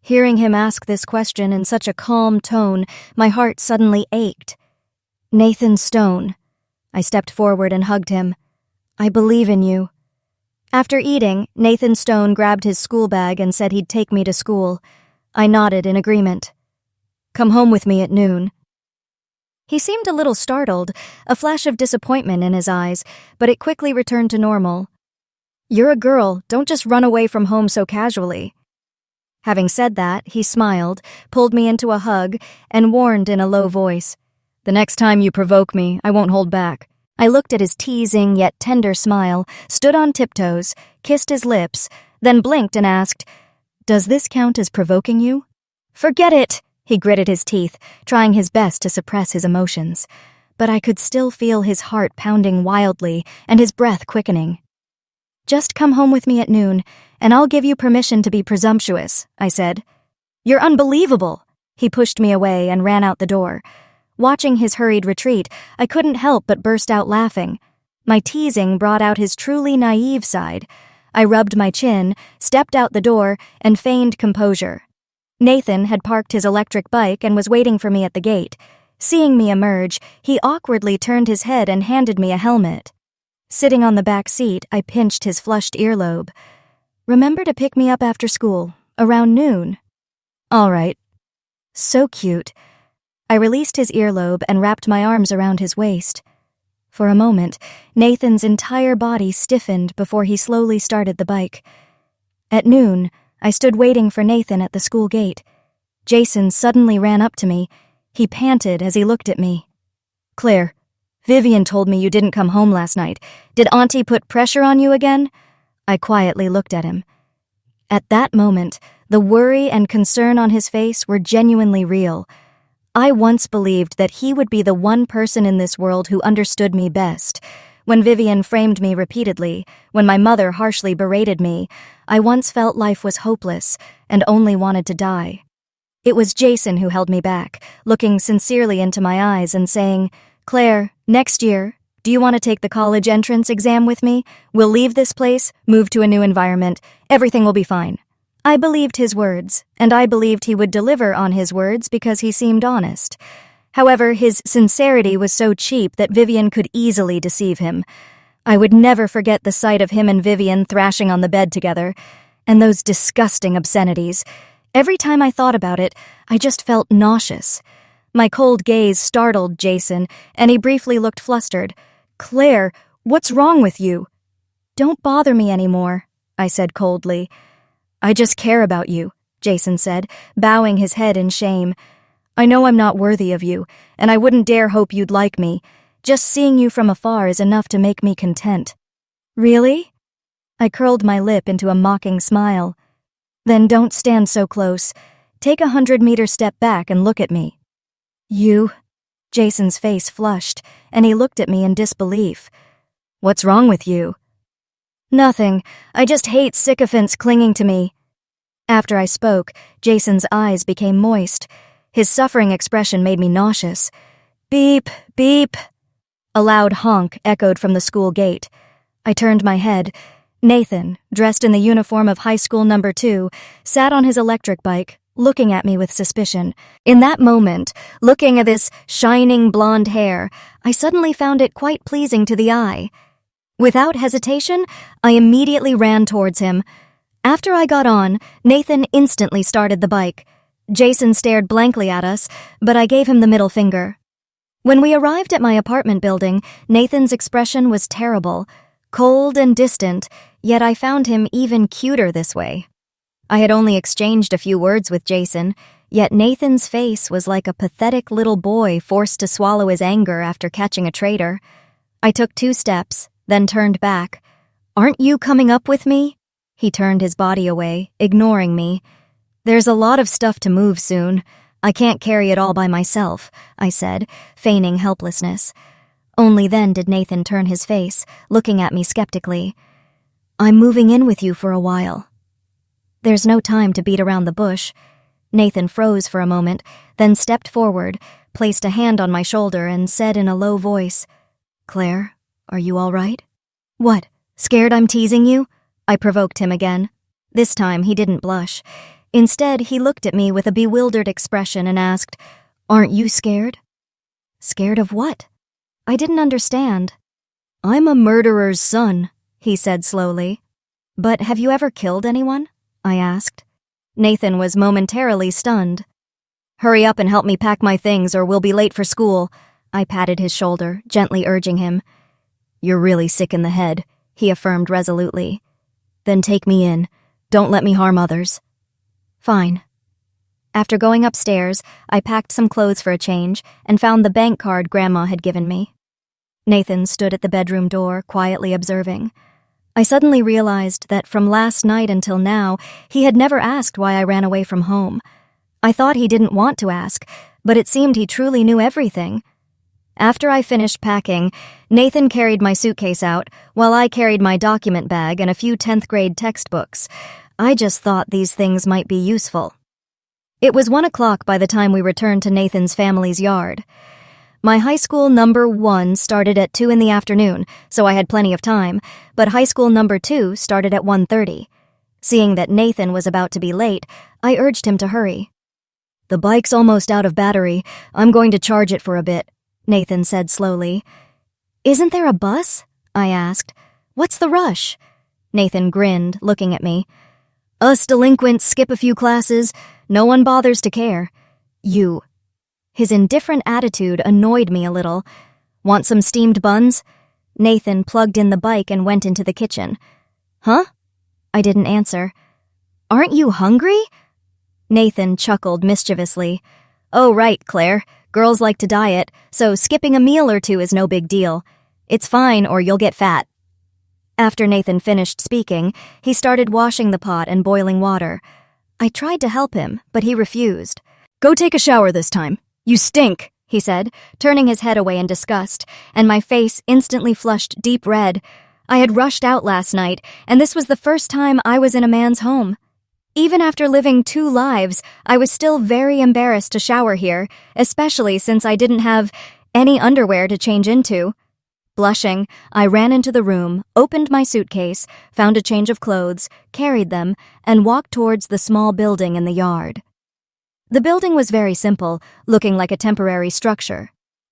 Hearing him ask this question in such a calm tone, my heart suddenly ached. "Nathan Stone." I stepped forward and hugged him. "I believe in you." After eating, Nathan Stone grabbed his school bag and said he'd take me to school. I nodded in agreement. "Come home with me at noon." He seemed a little startled, a flash of disappointment in his eyes, but it quickly returned to normal. "You're a girl, don't just run away from home so casually." Having said that, he smiled, pulled me into a hug, and warned in a low voice, "The next time you provoke me, I won't hold back." I looked at his teasing yet tender smile, stood on tiptoes, kissed his lips, then blinked and asked, "Does this count as provoking you?" "Forget it!" He gritted his teeth, trying his best to suppress his emotions. But I could still feel his heart pounding wildly and his breath quickening. "Just come home with me at noon, and I'll give you permission to be presumptuous," I said. "You're unbelievable!" He pushed me away and ran out the door. Watching his hurried retreat, I couldn't help but burst out laughing. My teasing brought out his truly naive side. I rubbed my chin, stepped out the door, and feigned composure. Nathan had parked his electric bike and was waiting for me at the gate. Seeing me emerge, he awkwardly turned his head and handed me a helmet. Sitting on the back seat, I pinched his flushed earlobe. "Remember to pick me up after school, around noon." "All right." So cute. I released his earlobe and wrapped my arms around his waist. For a moment, Nathan's entire body stiffened before he slowly started the bike. At noon, I stood waiting for Nathan at the school gate. Jason suddenly ran up to me. He panted as he looked at me. "Claire, Vivian told me you didn't come home last night. Did Auntie put pressure on you again?" I quietly looked at him. At that moment, the worry and concern on his face were genuinely real. I once believed that he would be the one person in this world who understood me best. When Vivian framed me repeatedly, when my mother harshly berated me, I once felt life was hopeless and only wanted to die. It was Jason who held me back, looking sincerely into my eyes and saying, "Claire, next year, do you want to take the college entrance exam with me? We'll leave this place, move to a new environment. Everything will be fine." I believed his words, and I believed he would deliver on his words because he seemed honest. However, his sincerity was so cheap that Vivian could easily deceive him. I would never forget the sight of him and Vivian thrashing on the bed together, and those disgusting obscenities. Every time I thought about it, I just felt nauseous. My cold gaze startled Jason, and he briefly looked flustered. "Claire, what's wrong with you?" "Don't bother me anymore," I said coldly. "I just care about you," Jason said, bowing his head in shame. "I know I'm not worthy of you, and I wouldn't dare hope you'd like me. Just seeing you from afar is enough to make me content." "Really?" I curled my lip into a mocking smile. "Then don't stand so close. Take a 100-meter step back and look at me." "You?" Jason's face flushed, and he looked at me in disbelief. "What's wrong with you?" "Nothing. I just hate sycophants clinging to me." After I spoke, Jason's eyes became moist. His suffering expression made me nauseous. "Beep, beep." A loud honk echoed from the school gate. I turned my head. Nathan, dressed in the uniform of high school number 2, sat on his electric bike, looking at me with suspicion. In that moment, looking at this shining blonde hair, I suddenly found it quite pleasing to the eye. Without hesitation, I immediately ran towards him. After I got on, Nathan instantly started the bike. Jason stared blankly at us, but I gave him the middle finger. When we arrived at my apartment building, Nathan's expression was terrible, cold and distant, yet I found him even cuter this way. I had only exchanged a few words with Jason, yet Nathan's face was like a pathetic little boy forced to swallow his anger after catching a traitor. I took 2 steps, then turned back. "Aren't you coming up with me?" He turned his body away, ignoring me. "There's a lot of stuff to move soon. I can't carry it all by myself," I said, feigning helplessness. Only then did Nathan turn his face, looking at me skeptically. "I'm moving in with you for a while." There's no time to beat around the bush. Nathan froze for a moment, then stepped forward, placed a hand on my shoulder, and said in a low voice, "Claire, are you all right?" "What, scared I'm teasing you?" I provoked him again. This time he didn't blush. Instead, he looked at me with a bewildered expression and asked, "Aren't you scared?" "Scared of what?" I didn't understand. "I'm a murderer's son," he said slowly. "But have you ever killed anyone?" I asked. Nathan was momentarily stunned. "Hurry up and help me pack my things or we'll be late for school." I patted his shoulder, gently urging him. "You're really sick in the head," he affirmed resolutely. "Then take me in. Don't let me harm others." "Fine." After going upstairs, I packed some clothes for a change and found the bank card Grandma had given me. Nathan stood at the bedroom door, quietly observing. I suddenly realized that from last night until now, he had never asked why I ran away from home. I thought he didn't want to ask, but it seemed he truly knew everything. After I finished packing, Nathan carried my suitcase out, while I carried my document bag and a few 10th grade textbooks. I just thought these things might be useful. It was 1 o'clock by the time we returned to Nathan's family's yard. My high school number 1 started at 2 in the afternoon, so I had plenty of time, but high school number 2 started at 1:30. Seeing that Nathan was about to be late, I urged him to hurry. "The bike's almost out of battery. I'm going to charge it for a bit," Nathan said slowly. "Isn't there a bus?" I asked. "What's the rush?" Nathan grinned, looking at me. "Us delinquents skip a few classes. No one bothers to care. You." His indifferent attitude annoyed me a little. "Want some steamed buns?" Nathan plugged in the bike and went into the kitchen. "Huh?" I didn't answer. "Aren't you hungry?" Nathan chuckled mischievously. "Oh, right, Claire. Girls like to diet, so skipping a meal or 2 is no big deal. It's fine or you'll get fat." After Nathan finished speaking, he started washing the pot and boiling water. I tried to help him, but he refused. "Go take a shower this time. You stink," he said, turning his head away in disgust, and my face instantly flushed deep red. I had rushed out last night, and this was the first time I was in a man's home. Even after living 2 lives, I was still very embarrassed to shower here, especially since I didn't have any underwear to change into. Blushing, I ran into the room, opened my suitcase, found a change of clothes, carried them, and walked towards the small building in the yard. The building was very simple, looking like a temporary structure.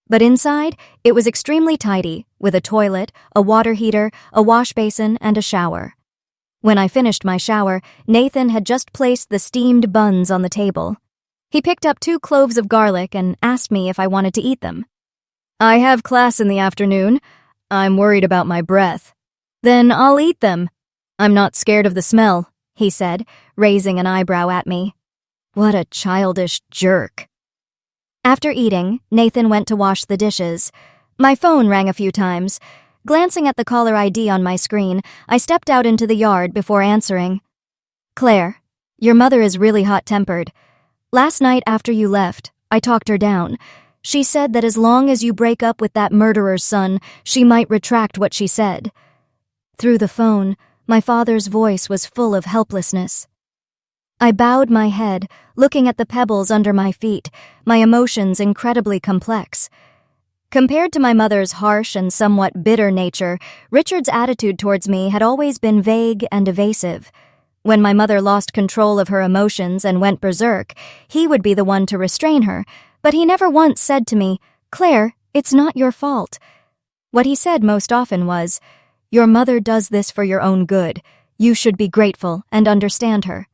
But inside, it was extremely tidy, with a toilet, a water heater, a wash basin, and a shower. When I finished my shower, Nathan had just placed the steamed buns on the table. He picked up 2 cloves of garlic and asked me if I wanted to eat them. "I have class in the afternoon. I'm worried about my breath." "Then I'll eat them." "I'm not scared of the smell," he said, raising an eyebrow at me. What a childish jerk. After eating, Nathan went to wash the dishes. My phone rang a few times. Glancing at the caller ID on my screen, I stepped out into the yard before answering. "Claire, your mother is really hot-tempered. Last night after you left, I talked her down. She said that as long as you break up with that murderer's son, she might retract what she said." Through the phone, my father's voice was full of helplessness. I bowed my head, looking at the pebbles under my feet, my emotions incredibly complex. Compared to my mother's harsh and somewhat bitter nature, Richard's attitude towards me had always been vague and evasive. When my mother lost control of her emotions and went berserk, he would be the one to restrain her, but he never once said to me, "Claire, it's not your fault." What he said most often was, "Your mother does this for your own good. You should be grateful and understand her.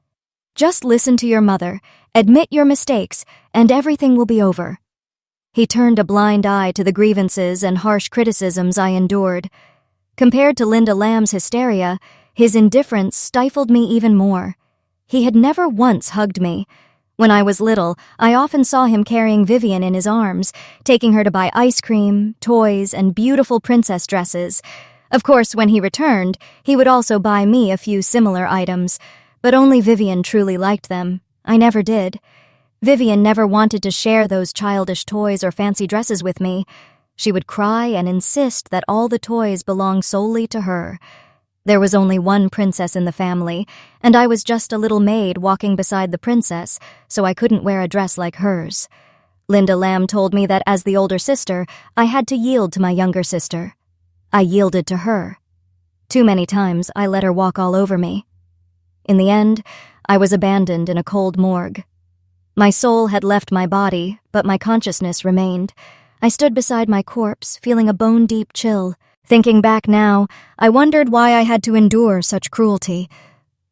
Just listen to your mother, admit your mistakes, and everything will be over." He turned a blind eye to the grievances and harsh criticisms I endured. Compared to Linda Lamb's hysteria, his indifference stifled me even more. He had never once hugged me. When I was little, I often saw him carrying Vivian in his arms, taking her to buy ice cream, toys, and beautiful princess dresses. Of course, when he returned, he would also buy me a few similar items, but only Vivian truly liked them. I never did. Vivian never wanted to share those childish toys or fancy dresses with me. She would cry and insist that all the toys belonged solely to her. There was only one princess in the family, and I was just a little maid walking beside the princess, so I couldn't wear a dress like hers. Linda Lamb told me that as the older sister, I had to yield to my younger sister. I yielded to her. Too many times I let her walk all over me. In the end, I was abandoned in a cold morgue. My soul had left my body, but my consciousness remained. I stood beside my corpse, feeling a bone-deep chill. Thinking back now, I wondered why I had to endure such cruelty.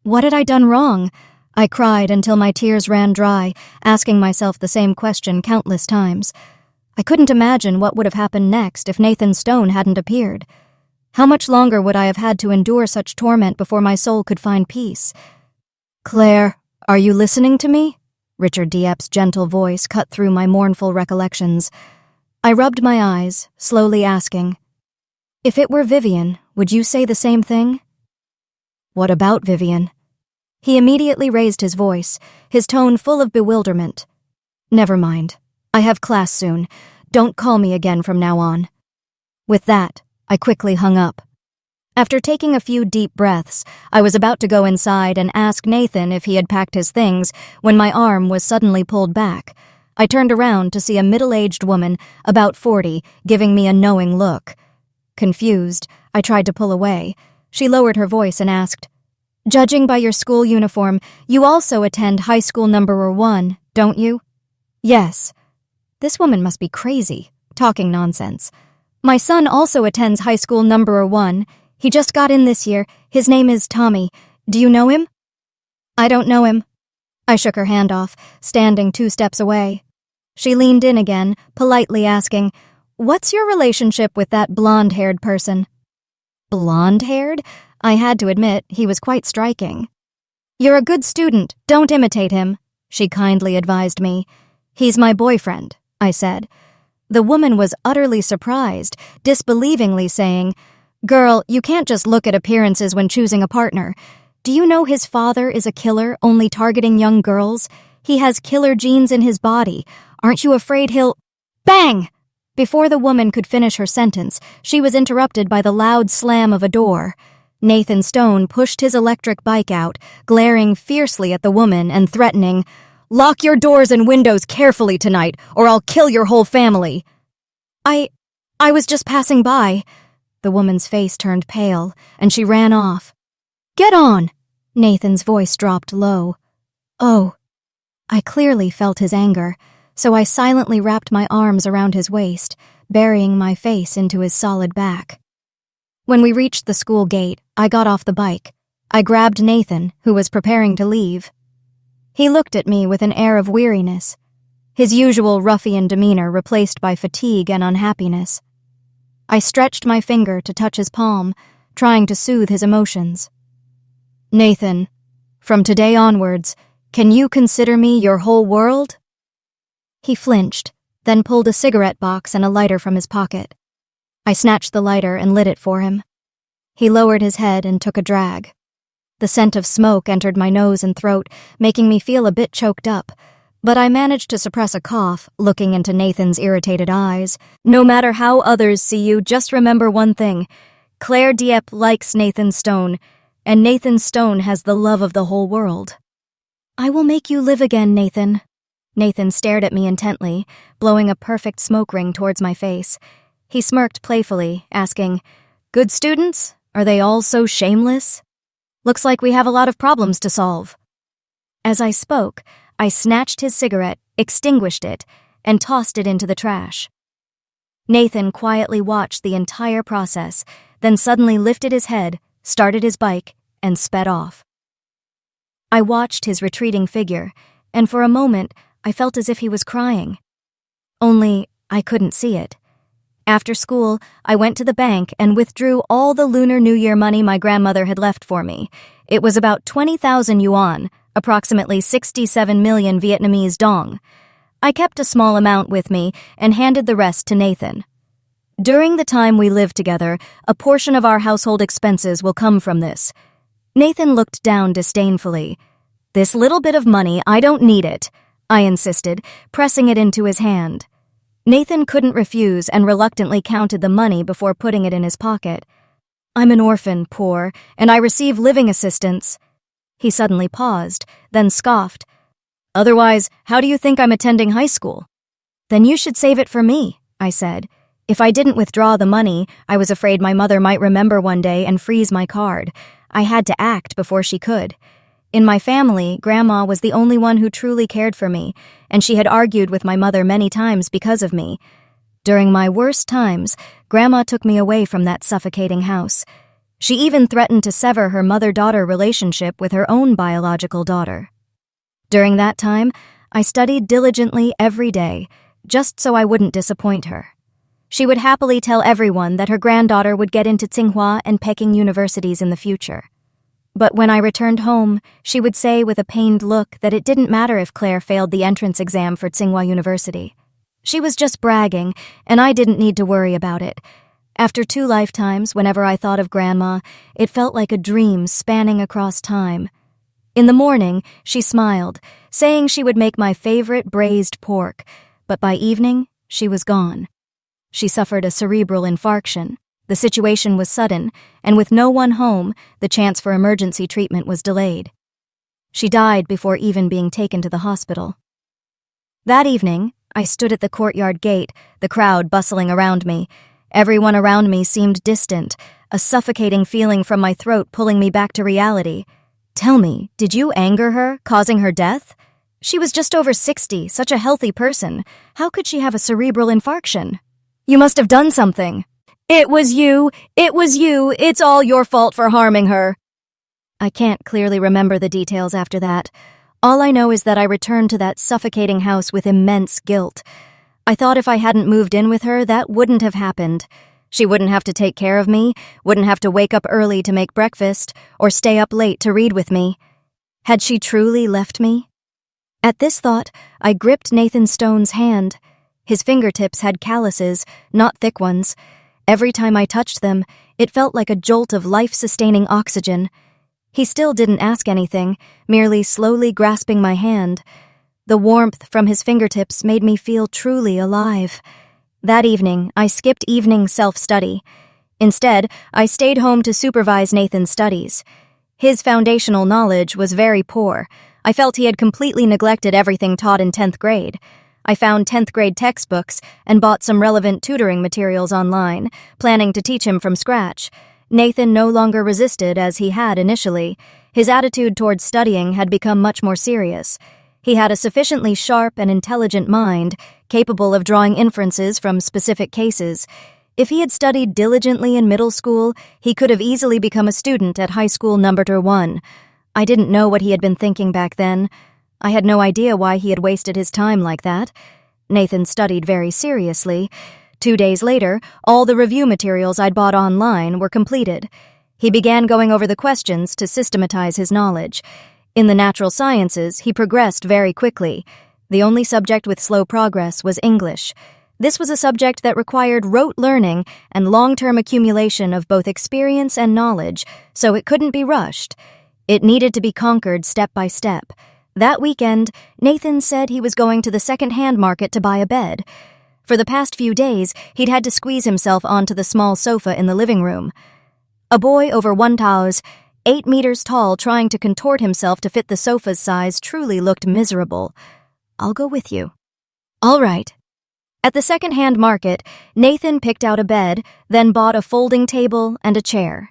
What had I done wrong? I cried until my tears ran dry, asking myself the same question countless times. I couldn't imagine what would have happened next if Nathan Stone hadn't appeared. How much longer would I have had to endure such torment before my soul could find peace? "Claire, are you listening to me?" Richard Diepp's gentle voice cut through my mournful recollections. I rubbed my eyes, slowly asking, "If it were Vivian, would you say the same thing?" "What about Vivian?" He immediately raised his voice, his tone full of bewilderment. "Never mind. I have class soon. Don't call me again from now on." With that, I quickly hung up. After taking a few deep breaths, I was about to go inside and ask Nathan if he had packed his things when my arm was suddenly pulled back. I turned around to see a middle-aged woman, about 40, giving me a knowing look. Confused, I tried to pull away. She lowered her voice and asked, "Judging by your school uniform, you also attend high school number 1, don't you?" "Yes." This woman must be crazy, talking nonsense. "My son also attends high school number 1. He just got in this year. His name is Tommy. Do you know him?" "I don't know him." I shook her hand off, standing 2 steps away. She leaned in again, politely asking, "What's your relationship with that blonde-haired person?" Blonde-haired? I had to admit, he was quite striking. "You're a good student. Don't imitate him," she kindly advised me. "He's my boyfriend," I said. The woman was utterly surprised, disbelievingly saying, "Girl, you can't just look at appearances when choosing a partner. Do you know his father is a killer only targeting young girls? He has killer genes in his body. Aren't you afraid he'll—" Bang! Before the woman could finish her sentence, she was interrupted by the loud slam of a door. Nathan Stone pushed his electric bike out, glaring fiercely at the woman and threatening, "Lock your doors and windows carefully tonight, or I'll kill your whole family." I was just passing by." The woman's face turned pale, and she ran off. "Get on!" Nathan's voice dropped low. "Oh." I clearly felt his anger, so I silently wrapped my arms around his waist, burying my face into his solid back. When we reached the school gate, I got off the bike. I grabbed Nathan, who was preparing to leave. He looked at me with an air of weariness, his usual ruffian demeanor replaced by fatigue and unhappiness. I stretched my finger to touch his palm, trying to soothe his emotions. "Nathan, from today onwards, can you consider me your whole world?" He flinched, then pulled a cigarette box and a lighter from his pocket. I snatched the lighter and lit it for him. He lowered his head and took a drag. The scent of smoke entered my nose and throat, making me feel a bit choked up, but I managed to suppress a cough, looking into Nathan's irritated eyes. "No matter how others see you, just remember one thing. Claire Dieppe likes Nathan Stone, and Nathan Stone has the love of the whole world." "I will make you live again, Nathan." Nathan stared at me intently, blowing a perfect smoke ring towards my face. He smirked playfully, asking, "Good students? Are they all so shameless?" Looks like we have a lot of problems to solve." As I spoke, I snatched his cigarette, extinguished it, and tossed it into the trash. Nathan quietly watched the entire process, then suddenly lifted his head, started his bike, and sped off. I watched his retreating figure, and for a moment I felt as if he was crying. Only I couldn't see it. After school, I went to the bank and withdrew all the Lunar New Year money my grandmother had left for me. It was about 20,000 yuan, approximately 67 million Vietnamese dong. I kept a small amount with me and handed the rest to Nathan. During the time we lived together, a portion of our household expenses will come from this. Nathan looked down disdainfully. "This little bit of money, I don't need it," I insisted, pressing it into his hand. Nathan couldn't refuse and reluctantly counted the money before putting it in his pocket. "I'm an orphan, poor, and I receive living assistance." He suddenly paused, then scoffed. "Otherwise, how do you think I'm attending high school?" "Then you should save it for me," I said. If I didn't withdraw the money, I was afraid my mother might remember one day and freeze my card. I had to act before she could. In my family, Grandma was the only one who truly cared for me, and she had argued with my mother many times because of me. During my worst times, Grandma took me away from that suffocating house. She even threatened to sever her mother-daughter relationship with her own biological daughter. During that time, I studied diligently every day, just so I wouldn't disappoint her. She would happily tell everyone that her granddaughter would get into Tsinghua and Peking universities in the future. But when I returned home, she would say with a pained look that it didn't matter if Claire failed the entrance exam for Tsinghua University. She was just bragging, and I didn't need to worry about it. After 2 lifetimes, whenever I thought of Grandma, it felt like a dream spanning across time. In the morning, she smiled, saying she would make my favorite braised pork, but by evening, she was gone. She suffered a cerebral infarction. The situation was sudden, and with no one home, the chance for emergency treatment was delayed. She died before even being taken to the hospital. That evening, I stood at the courtyard gate, the crowd bustling around me. Everyone around me seemed distant, a suffocating feeling from my throat pulling me back to reality. "Tell me, did you anger her, causing her death? She was just over 60, such a healthy person. How could she have a cerebral infarction? You must have done something." It was you, it's all your fault for harming her." I can't clearly remember the details after that. All I know is that I returned to that suffocating house with immense guilt. I thought if I hadn't moved in with her, that wouldn't have happened. She wouldn't have to take care of me, wouldn't have to wake up early to make breakfast, or stay up late to read with me. Had she truly left me? At this thought, I gripped Nathan Stone's hand. His fingertips had calluses, not thick ones. Every time I touched them, it felt like a jolt of life-sustaining oxygen. He still didn't ask anything, merely slowly grasping my hand. The warmth from his fingertips made me feel truly alive. That evening, I skipped evening self-study. Instead, I stayed home to supervise Nathan's studies. His foundational knowledge was very poor. I felt he had completely neglected everything taught in 10th grade. I found 10th grade textbooks and bought some relevant tutoring materials online, planning to teach him from scratch. Nathan no longer resisted as he had initially. His attitude towards studying had become much more serious. He had a sufficiently sharp and intelligent mind, capable of drawing inferences from specific cases. If he had studied diligently in middle school, he could have easily become a student at high school number 1. I didn't know what he had been thinking back then. I had no idea why he had wasted his time like that. Nathan studied very seriously. 2 days later, all the review materials I'd bought online were completed. He began going over the questions to systematize his knowledge. In the natural sciences, he progressed very quickly. The only subject with slow progress was English. This was a subject that required rote learning and long-term accumulation of both experience and knowledge, so it couldn't be rushed. It needed to be conquered step by step. That weekend, Nathan said he was going to the second-hand market to buy a bed. For the past few days, he'd had to squeeze himself onto the small sofa in the living room. A boy over 1 taos, 8 meters tall, trying to contort himself to fit the sofa's size truly looked miserable. "I'll go with you." "All right." At the second-hand market, Nathan picked out a bed, then bought a folding table and a chair.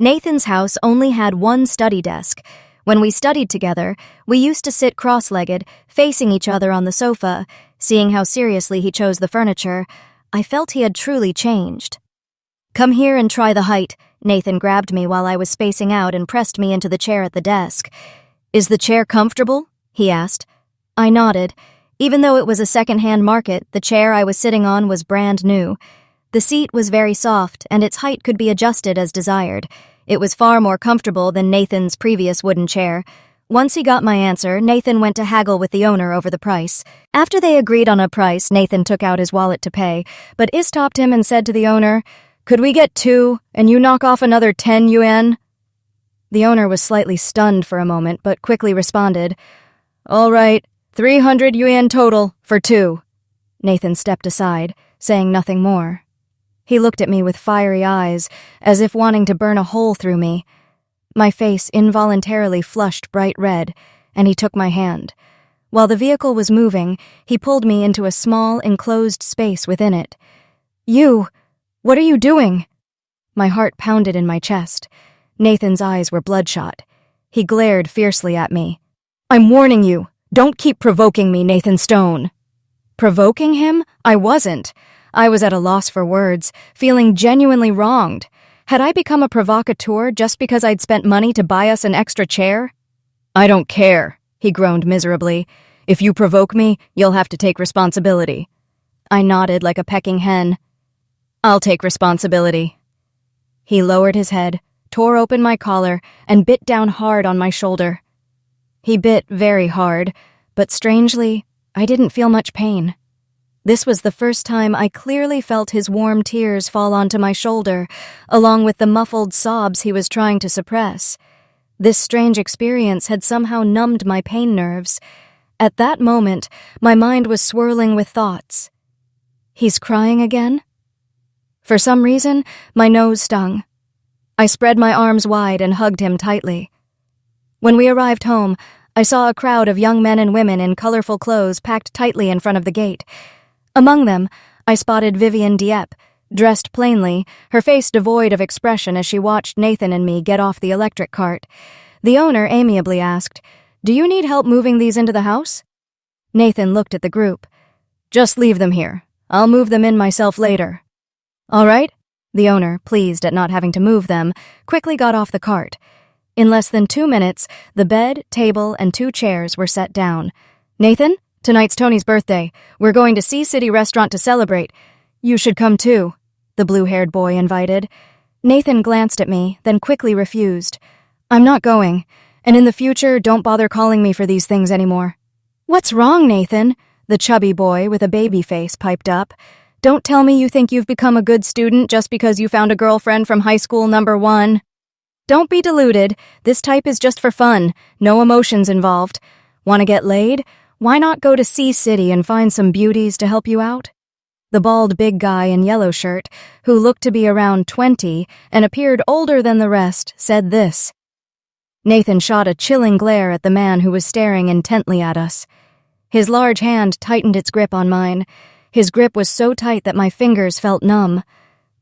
Nathan's house only had one study desk. When we studied together, we used to sit cross-legged, facing each other on the sofa. Seeing how seriously he chose the furniture, I felt he had truly changed. "Come here and try the height." Nathan grabbed me while I was spacing out and pressed me into the chair at the desk. "Is the chair comfortable?" he asked. I nodded. Even though it was a second-hand market, the chair I was sitting on was brand new. The seat was very soft, and its height could be adjusted as desired. It was far more comfortable than Nathan's previous wooden chair. Once he got my answer, Nathan went to haggle with the owner over the price. After they agreed on a price, Nathan took out his wallet to pay, but I stopped him and said to the owner, "Could we get 2, and you knock off another 10 yuan?" The owner was slightly stunned for a moment, but quickly responded, "All right, 300 yuan total for 2. Nathan stepped aside, saying nothing more. He looked at me with fiery eyes, as if wanting to burn a hole through me. My face involuntarily flushed bright red, and he took my hand. While the vehicle was moving, he pulled me into a small, enclosed space within it. "You! What are you doing?" My heart pounded in my chest. Nathan's eyes were bloodshot. He glared fiercely at me. "I'm warning you. Don't keep provoking me, Nathan Stone." Provoking him? I wasn't. I was at a loss for words, feeling genuinely wronged. Had I become a provocateur just because I'd spent money to buy us an extra chair? "I don't care," he groaned miserably. "If you provoke me, you'll have to take responsibility." I nodded like a pecking hen. "I'll take responsibility." He lowered his head, tore open my collar, and bit down hard on my shoulder. He bit very hard, but strangely, I didn't feel much pain. This was the first time I clearly felt his warm tears fall onto my shoulder, along with the muffled sobs he was trying to suppress. This strange experience had somehow numbed my pain nerves. At that moment, my mind was swirling with thoughts. He's crying again? For some reason, my nose stung. I spread my arms wide and hugged him tightly. When we arrived home, I saw a crowd of young men and women in colorful clothes packed tightly in front of the gate. Among them, I spotted Vivian Dieppe, dressed plainly, her face devoid of expression as she watched Nathan and me get off the electric cart. The owner amiably asked, "Do you need help moving these into the house?" Nathan looked at the group. "Just leave them here. I'll move them in myself later." "All right." The owner, pleased at not having to move them, quickly got off the cart. In less than 2 minutes, the bed, table, and 2 chairs were set down. "Nathan, tonight's Tony's birthday. We're going to Sea City Restaurant to celebrate. You should come too," the blue-haired boy invited. Nathan glanced at me, then quickly refused. "I'm not going, and in the future, don't bother calling me for these things anymore." "What's wrong, Nathan?" the chubby boy with a baby face piped up. "Don't tell me you think you've become a good student just because you found a girlfriend from high school number 1. Don't be deluded. This type is just for fun. No emotions involved. Want to get laid? Why not go to Sea City and find some beauties to help you out?" The bald big guy in yellow shirt, who looked to be around 20 and appeared older than the rest, said this. Nathan shot a chilling glare at the man who was staring intently at us. His large hand tightened its grip on mine. His grip was so tight that my fingers felt numb.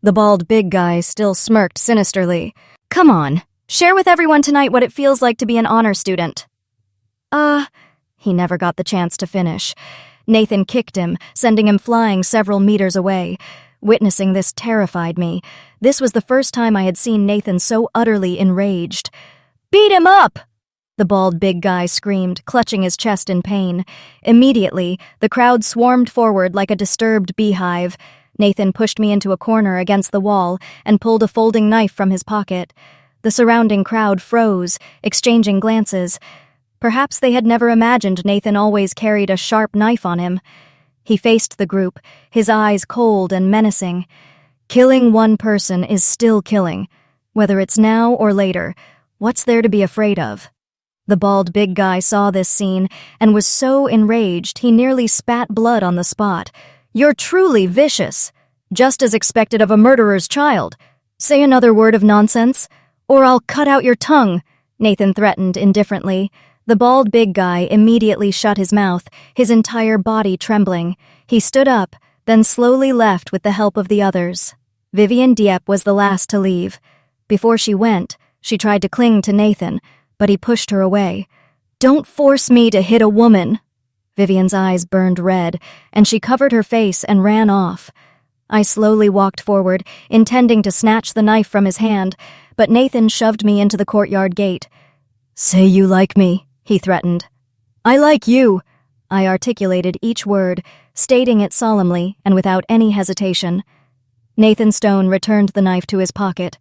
The bald big guy still smirked sinisterly. "Come on, share with everyone tonight what it feels like to be an honor student." He never got the chance to finish. Nathan kicked him, sending him flying several meters away. Witnessing this terrified me. This was the first time I had seen Nathan so utterly enraged. "Beat him up!" the bald big guy screamed, clutching his chest in pain. Immediately, the crowd swarmed forward like a disturbed beehive. Nathan pushed me into a corner against the wall and pulled a folding knife from his pocket. The surrounding crowd froze, exchanging glances. Perhaps they had never imagined Nathan always carried a sharp knife on him. He faced the group, his eyes cold and menacing. Killing one person is still killing. Whether it's now or later, what's there to be afraid of? The bald big guy saw this scene and was so enraged he nearly spat blood on the spot. "You're truly vicious. Just as expected of a murderer's child. Say another word of nonsense, or I'll cut out your tongue," Nathan threatened indifferently. The bald big guy immediately shut his mouth, his entire body trembling. He stood up, then slowly left with the help of the others. Vivian Dieppe was the last to leave. Before she went, she tried to cling to Nathan, but he pushed her away. "Don't force me to hit a woman." Vivian's eyes burned red, and she covered her face and ran off. I slowly walked forward, intending to snatch the knife from his hand, but Nathan shoved me into the courtyard gate. "Say you like me," he threatened. "I like you." I articulated each word, stating it solemnly and without any hesitation. Nathan Stone returned the knife to his pocket.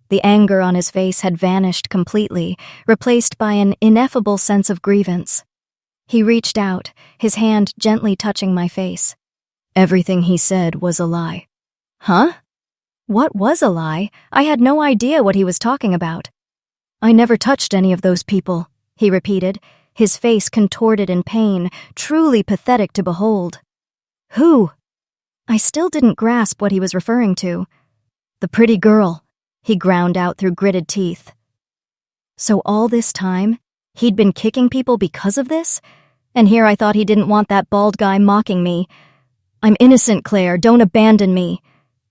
The anger on his face had vanished completely, replaced by an ineffable sense of grievance. He reached out, his hand gently touching my face. Everything he said was a lie. Huh? What was a lie? I had no idea what he was talking about. "I never touched any of those people," he repeated, his face contorted in pain, truly pathetic to behold. "Who?" I still didn't grasp what he was referring to. "The pretty girl," he ground out through gritted teeth. So all this time, he'd been kicking people because of this? And here I thought he didn't want that bald guy mocking me. "I'm innocent, Claire, don't abandon me."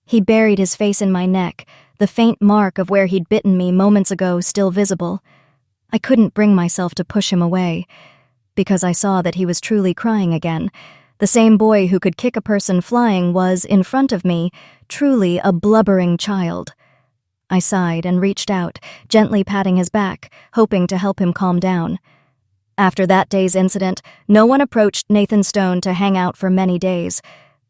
He buried his face in my neck, the faint mark of where he'd bitten me moments ago still visible. I couldn't bring myself to push him away, because I saw that he was truly crying again. The same boy who could kick a person flying was, in front of me, truly a blubbering child. I sighed and reached out, gently patting his back, hoping to help him calm down. After that day's incident, no one approached Nathan Stone to hang out for many days.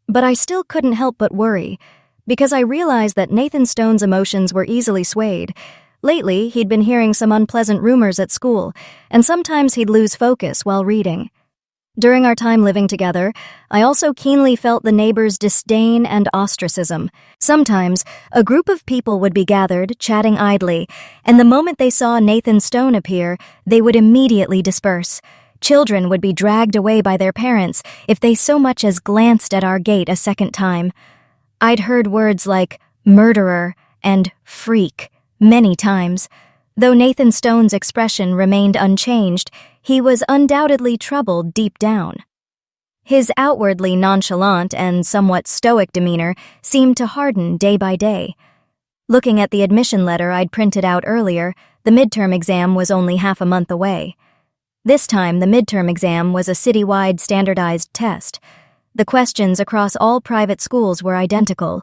But I still couldn't help but worry, because I realized that Nathan Stone's emotions were easily swayed. Lately, he'd been hearing some unpleasant rumors at school, and sometimes he'd lose focus while reading. During our time living together, I also keenly felt the neighbors' disdain and ostracism. Sometimes, a group of people would be gathered, chatting idly, and the moment they saw Nathan Stone appear, they would immediately disperse. Children would be dragged away by their parents if they so much as glanced at our gate a second time. I'd heard words like murderer and freak many times. Though Nathan Stone's expression remained unchanged, he was undoubtedly troubled deep down. His outwardly nonchalant and somewhat stoic demeanor seemed to harden day by day. Looking at the admission letter I'd printed out earlier, the midterm exam was only half a month away. This time, the midterm exam was a citywide standardized test. The questions across all private schools were identical.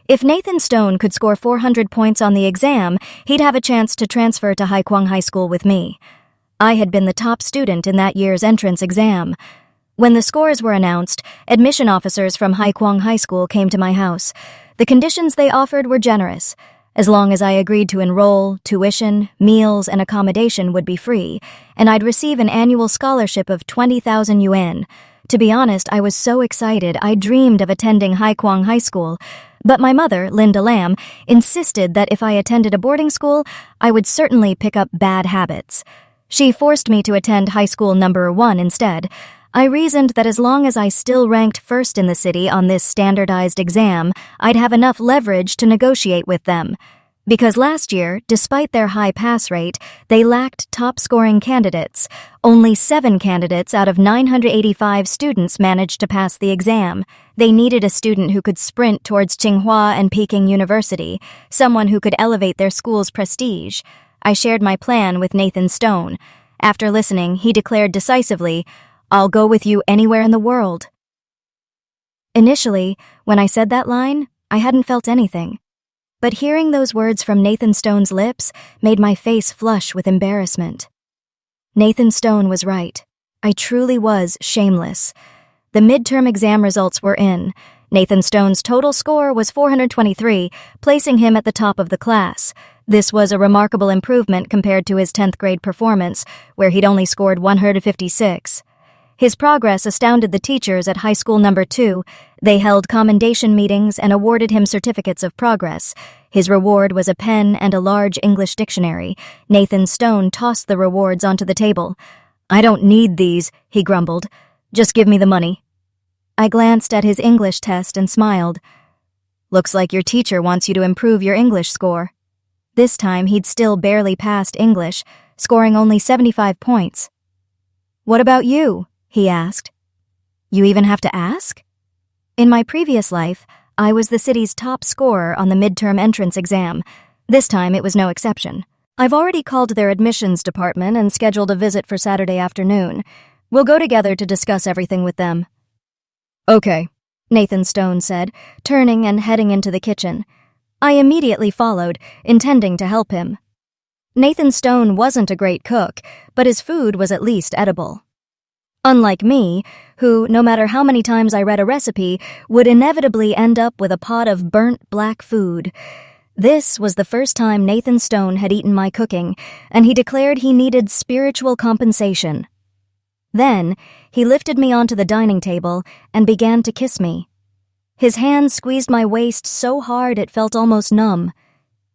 If Nathan Stone could score 400 points on the exam, he'd have a chance to transfer to Haikwang High School with me. I had been the top student in that year's entrance exam. When the scores were announced, admission officers from Haikwang High School came to my house. The conditions they offered were generous. As long as I agreed to enroll, tuition, meals, and accommodation would be free, and I'd receive an annual scholarship of 20,000 yuan. To be honest, I was so excited I dreamed of attending Haikwang High School. But my mother, Linda Lamb, insisted that if I attended a boarding school, I would certainly pick up bad habits. She forced me to attend high school number 1 instead. I reasoned that as long as I still ranked first in the city on this standardized exam, I'd have enough leverage to negotiate with them. Because last year, despite their high pass rate, they lacked top-scoring candidates. Only 7 candidates out of 985 students managed to pass the exam. They needed a student who could sprint towards Tsinghua and Peking University, someone who could elevate their school's prestige. I shared my plan with Nathan Stone. After listening, he declared decisively, "I'll go with you anywhere in the world." Initially, when I said that line, I hadn't felt anything. But hearing those words from Nathan Stone's lips made my face flush with embarrassment. Nathan Stone was right. I truly was shameless. The midterm exam results were in. Nathan Stone's total score was 423, placing him at the top of the class. This was a remarkable improvement compared to his 10th grade performance, where he'd only scored 156. His progress astounded the teachers at high school number 2. They held commendation meetings and awarded him certificates of progress. His reward was a pen and a large English dictionary. Nathan Stone tossed the rewards onto the table. "I don't need these," he grumbled. "Just give me the money." I glanced at his English test and smiled. "Looks like your teacher wants you to improve your English score." This time he'd still barely passed English, scoring only 75 points. "What about you?" he asked. "You even have to ask?" In my previous life, I was the city's top scorer on the midterm entrance exam. This time it was no exception. I've already called their admissions department and scheduled a visit for Saturday afternoon. We'll go together to discuss everything with them. Okay, Nathan Stone said, turning and heading into the kitchen. I immediately followed, intending to help him. Nathan Stone wasn't a great cook, but his food was at least edible. Unlike me, who, no matter how many times I read a recipe, would inevitably end up with a pot of burnt black food. This was the first time Nathan Stone had eaten my cooking, and he declared he needed spiritual compensation. Then, he lifted me onto the dining table and began to kiss me. His hand squeezed my waist so hard it felt almost numb.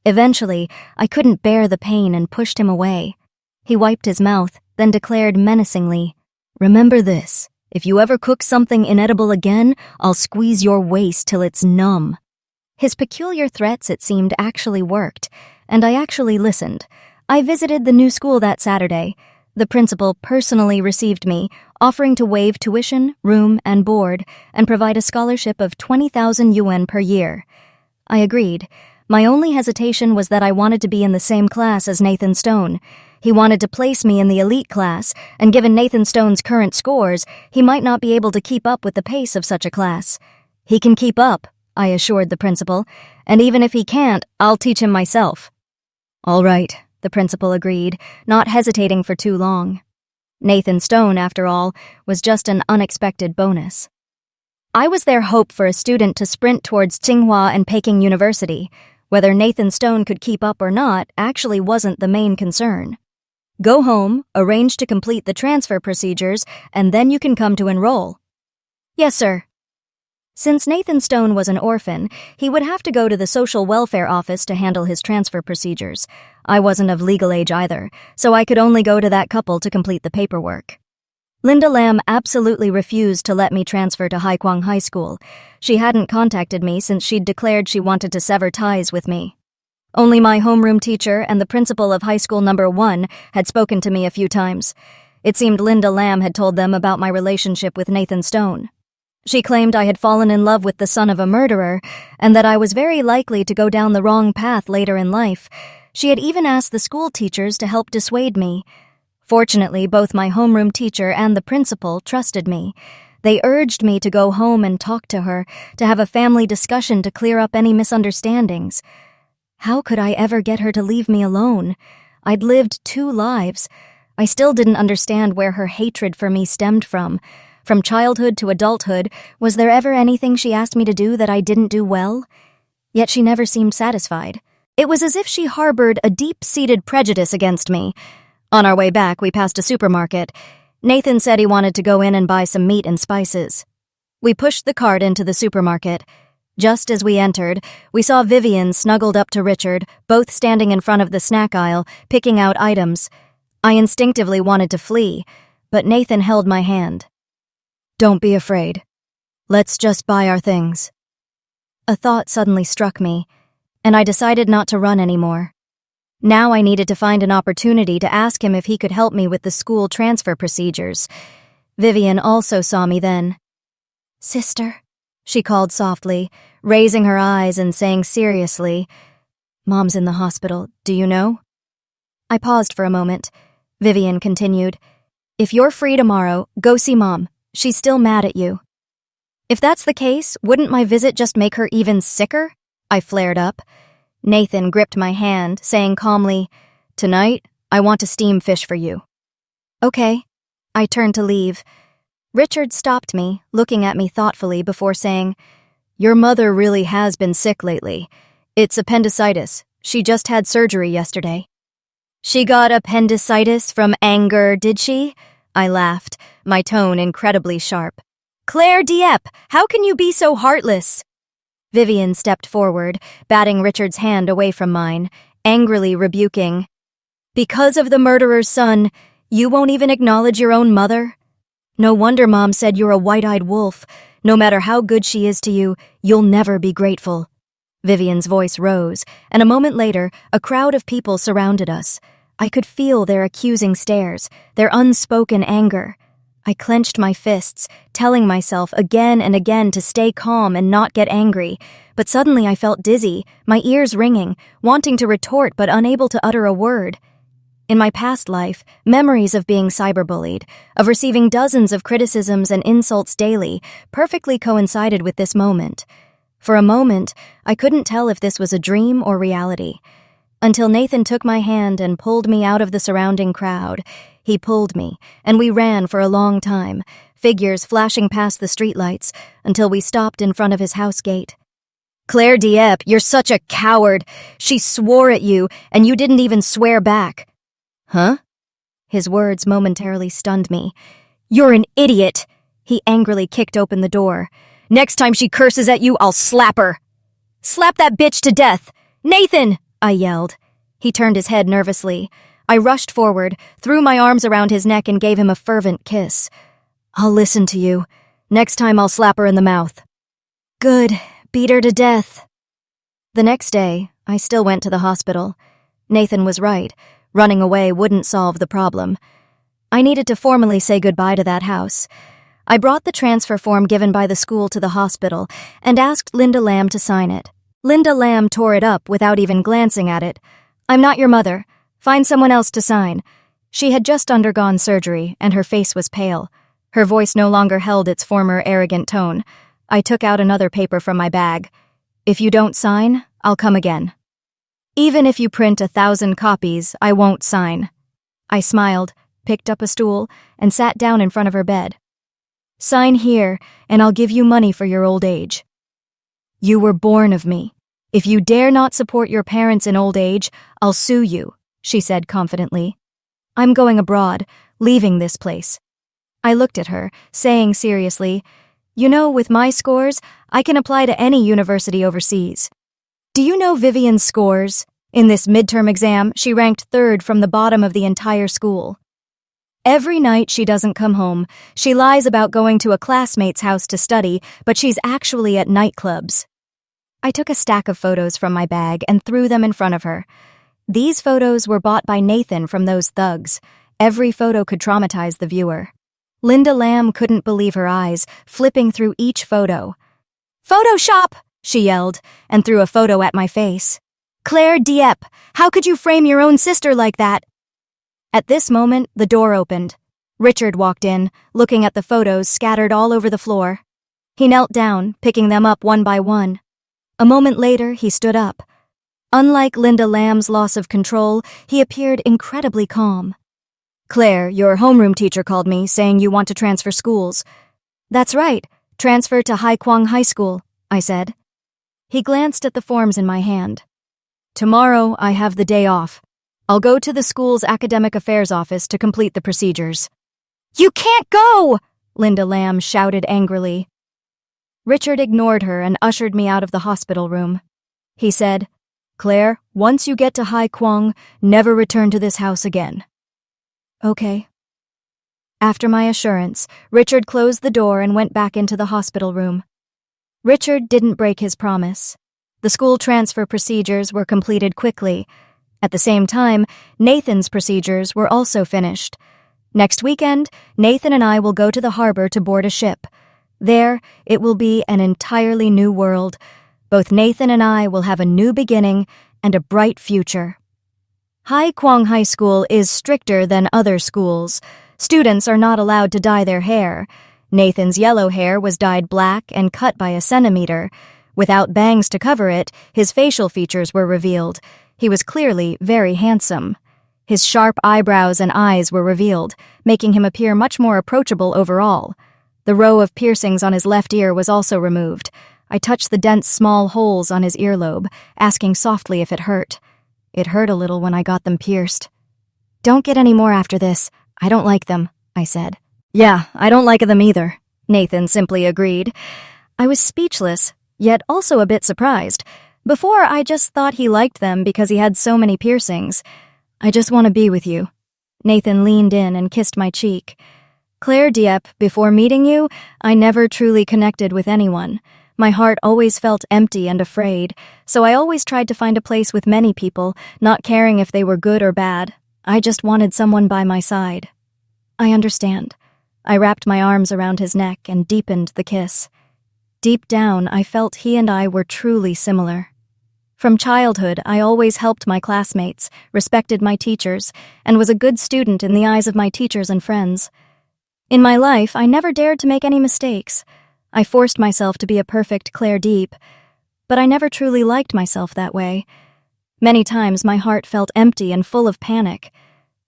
Eventually, I couldn't bear the pain and pushed him away. He wiped his mouth, then declared menacingly, "Remember this. If you ever cook something inedible again, I'll squeeze your waist till it's numb." His peculiar threats, it seemed, actually worked, and I actually listened. I visited the new school that Saturday. The principal personally received me, offering to waive tuition, room, and board, and provide a scholarship of 20,000 yuan per year. I agreed. My only hesitation was that I wanted to be in the same class as Nathan Stone. He wanted to place me in the elite class, and given Nathan Stone's current scores, he might not be able to keep up with the pace of such a class. He can keep up, I assured the principal, and even if he can't, I'll teach him myself. All right, the principal agreed, not hesitating for too long. Nathan Stone, after all, was just an unexpected bonus. I was their hope for a student to sprint towards Tsinghua and Peking University. Whether Nathan Stone could keep up or not actually wasn't the main concern. Go home, arrange to complete the transfer procedures, and then you can come to enroll. Yes, sir. Since Nathan Stone was an orphan, he would have to go to the social welfare office to handle his transfer procedures. I wasn't of legal age either, so I could only go to that couple to complete the paperwork. Linda Lam absolutely refused to let me transfer to Haikwang High School. She hadn't contacted me since she'd declared she wanted to sever ties with me. Only my homeroom teacher and the principal of High School Number 1 had spoken to me a few times. It seemed Linda Lam had told them about my relationship with Nathan Stone. She claimed I had fallen in love with the son of a murderer, and that I was very likely to go down the wrong path later in life. She had even asked the school teachers to help dissuade me. Fortunately, both my homeroom teacher and the principal trusted me. They urged me to go home and talk to her, to have a family discussion to clear up any misunderstandings. How could I ever get her to leave me alone? I'd lived 2 lives. I still didn't understand where her hatred for me stemmed from. From childhood to adulthood, was there ever anything she asked me to do that I didn't do well? Yet she never seemed satisfied. It was as if she harbored a deep-seated prejudice against me. On our way back, we passed a supermarket. Nathan said he wanted to go in and buy some meat and spices. We pushed the cart into the supermarket. Just as we entered, we saw Vivian snuggled up to Richard, both standing in front of the snack aisle, picking out items. I instinctively wanted to flee, but Nathan held my hand. Don't be afraid. Let's just buy our things. A thought suddenly struck me, and I decided not to run anymore. Now I needed to find an opportunity to ask him if he could help me with the school transfer procedures. Vivian also saw me then. Sister, she called softly, raising her eyes and saying seriously, Mom's in the hospital, do you know? I paused for a moment. Vivian continued, If you're free tomorrow, go see Mom. She's still mad at you. If that's the case, wouldn't my visit just make her even sicker? I flared up. Nathan gripped my hand, saying calmly, Tonight, I want to steam fish for you. Okay. I turned to leave. Richard stopped me, looking at me thoughtfully before saying, Your mother really has been sick lately. It's appendicitis. She just had surgery yesterday. She got appendicitis from anger, did she? I laughed, my tone incredibly sharp. Claire Dieppe, how can you be so heartless? Vivian stepped forward, batting Richard's hand away from mine, angrily rebuking. Because of the murderer's son, you won't even acknowledge your own mother? No wonder Mom said you're a white-eyed wolf. No matter how good she is to you, you'll never be grateful. Vivian's voice rose, and a moment later, a crowd of people surrounded us. I could feel their accusing stares, their unspoken anger. I clenched my fists, telling myself again and again to stay calm and not get angry, but suddenly I felt dizzy, my ears ringing, wanting to retort but unable to utter a word. In my past life, memories of being cyberbullied, of receiving dozens of criticisms and insults daily, perfectly coincided with this moment. For a moment, I couldn't tell if this was a dream or reality. Until Nathan took my hand and pulled me out of the surrounding crowd. He pulled me, and we ran for a long time, figures flashing past the streetlights, until we stopped in front of his house gate. "Claire Dieppe, you're such a coward. She swore at you, and you didn't even swear back." "Huh?" His words momentarily stunned me. "You're an idiot." He angrily kicked open the door. "Next time she curses at you, I'll slap her." "Slap that bitch to death! Nathan!" I yelled. He turned his head nervously. I rushed forward, threw my arms around his neck and gave him a fervent kiss. "I'll listen to you. Next time I'll slap her in the mouth." "Good. Beat her to death." The next day, I still went to the hospital. Nathan was right. Running away wouldn't solve the problem. I needed to formally say goodbye to that house. I brought the transfer form given by the school to the hospital and asked Linda Lamb to sign it. Linda Lamb tore it up without even glancing at it. "I'm not your mother. Find someone else to sign." She had just undergone surgery, and her face was pale. Her voice no longer held its former arrogant tone. I took out another paper from my bag. "If you don't sign, I'll come again. Even if you print 1,000 copies, I won't sign." I smiled, picked up a stool, and sat down in front of her bed. "Sign here, and I'll give you money for your old age." "You were born of me. If you dare not support your parents in old age, I'll sue you," she said confidently. "I'm going abroad, leaving this place." I looked at her, saying seriously, "You know, with my scores, I can apply to any university overseas." "Do you know Vivian's scores? In this midterm exam, she ranked 3rd from the bottom of the entire school. Every night she doesn't come home. She lies about going to a classmate's house to study, but she's actually at nightclubs." I took a stack of photos from my bag and threw them in front of her. These photos were bought by Nathan from those thugs. Every photo could traumatize the viewer. Linda Lamb couldn't believe her eyes, flipping through each photo. "Photoshop!" she yelled, and threw a photo at my face. "Claire Dieppe, how could you frame your own sister like that?" At this moment, the door opened. Richard walked in, looking at the photos scattered all over the floor. He knelt down, picking them up one by one. A moment later, he stood up. Unlike Linda Lamb's loss of control, he appeared incredibly calm. "Claire, your homeroom teacher called me, saying you want to transfer schools." "That's right. Transfer to Haikwang High School," I said. He glanced at the forms in my hand. "Tomorrow, I have the day off. I'll go to the school's academic affairs office to complete the procedures." "You can't go!" Linda Lamb shouted angrily. Richard ignored her and ushered me out of the hospital room. He said, "Claire, once you get to Haikwang, never return to this house again." "Okay." After my assurance, Richard closed the door and went back into the hospital room. Richard didn't break his promise. The school transfer procedures were completed quickly. At the same time, Nathan's procedures were also finished. Next weekend, Nathan and I will go to the harbor to board a ship. There, it will be an entirely new world. Both Nathan and I will have a new beginning and a bright future. Haikwang High School is stricter than other schools. Students are not allowed to dye their hair. Nathan's yellow hair was dyed black and cut by 1 centimeter. Without bangs to cover it, his facial features were revealed. He was clearly very handsome. His sharp eyebrows and eyes were revealed, making him appear much more approachable overall. The row of piercings on his left ear was also removed. I touched the dense small holes on his earlobe, asking softly if it hurt. It hurt a little when I got them pierced. "Don't get any more after this. I don't like them," I said. "Yeah, I don't like them either," Nathan simply agreed. I was speechless, yet also a bit surprised. Before, I just thought he liked them because he had so many piercings. "I just want to be with you." Nathan leaned in and kissed my cheek. "Claire Dieppe, before meeting you, I never truly connected with anyone. My heart always felt empty and afraid, so I always tried to find a place with many people, not caring if they were good or bad. I just wanted someone by my side." "I understand." I wrapped my arms around his neck and deepened the kiss. Deep down, I felt he and I were truly similar. From childhood, I always helped my classmates, respected my teachers, and was a good student in the eyes of my teachers and friends. In my life, I never dared to make any mistakes. I forced myself to be a perfect Claire Deep, but I never truly liked myself that way. Many times my heart felt empty and full of panic.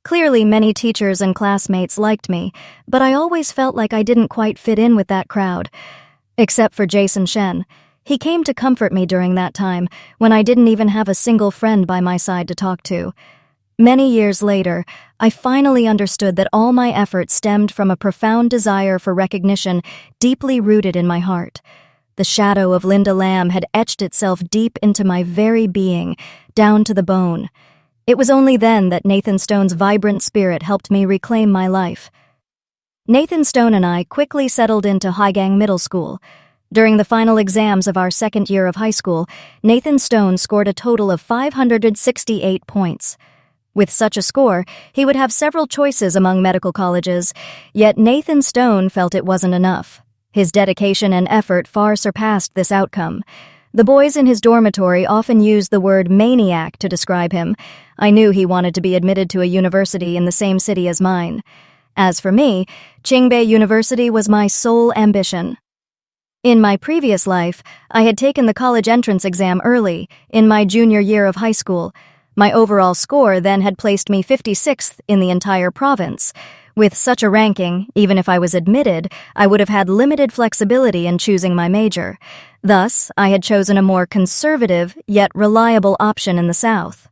Clearly, many teachers and classmates liked me, but I always felt like I didn't quite fit in with that crowd. Except for Jason Shen. He came to comfort me during that time, when I didn't even have a single friend by my side to talk to. Many years later, I finally understood that all my efforts stemmed from a profound desire for recognition deeply rooted in my heart. The shadow of Linda Lamb had etched itself deep into my very being, down to the bone. It was only then that Nathan Stone's vibrant spirit helped me reclaim my life. Nathan Stone and I quickly settled into Haigang Middle School. During the final exams of our second year of high school, Nathan Stone scored a total of 568 points. With such a score, he would have several choices among medical colleges, yet Nathan Stone felt it wasn't enough. His dedication and effort far surpassed this outcome. The boys in his dormitory often used the word maniac to describe him. I knew he wanted to be admitted to a university in the same city as mine. As for me, Qingbei University was my sole ambition. In my previous life, I had taken the college entrance exam early, in my junior year of high school. My overall score then had placed me 56th in the entire province. With such a ranking, even if I was admitted, I would have had limited flexibility in choosing my major. Thus, I had chosen a more conservative, yet reliable option in the South.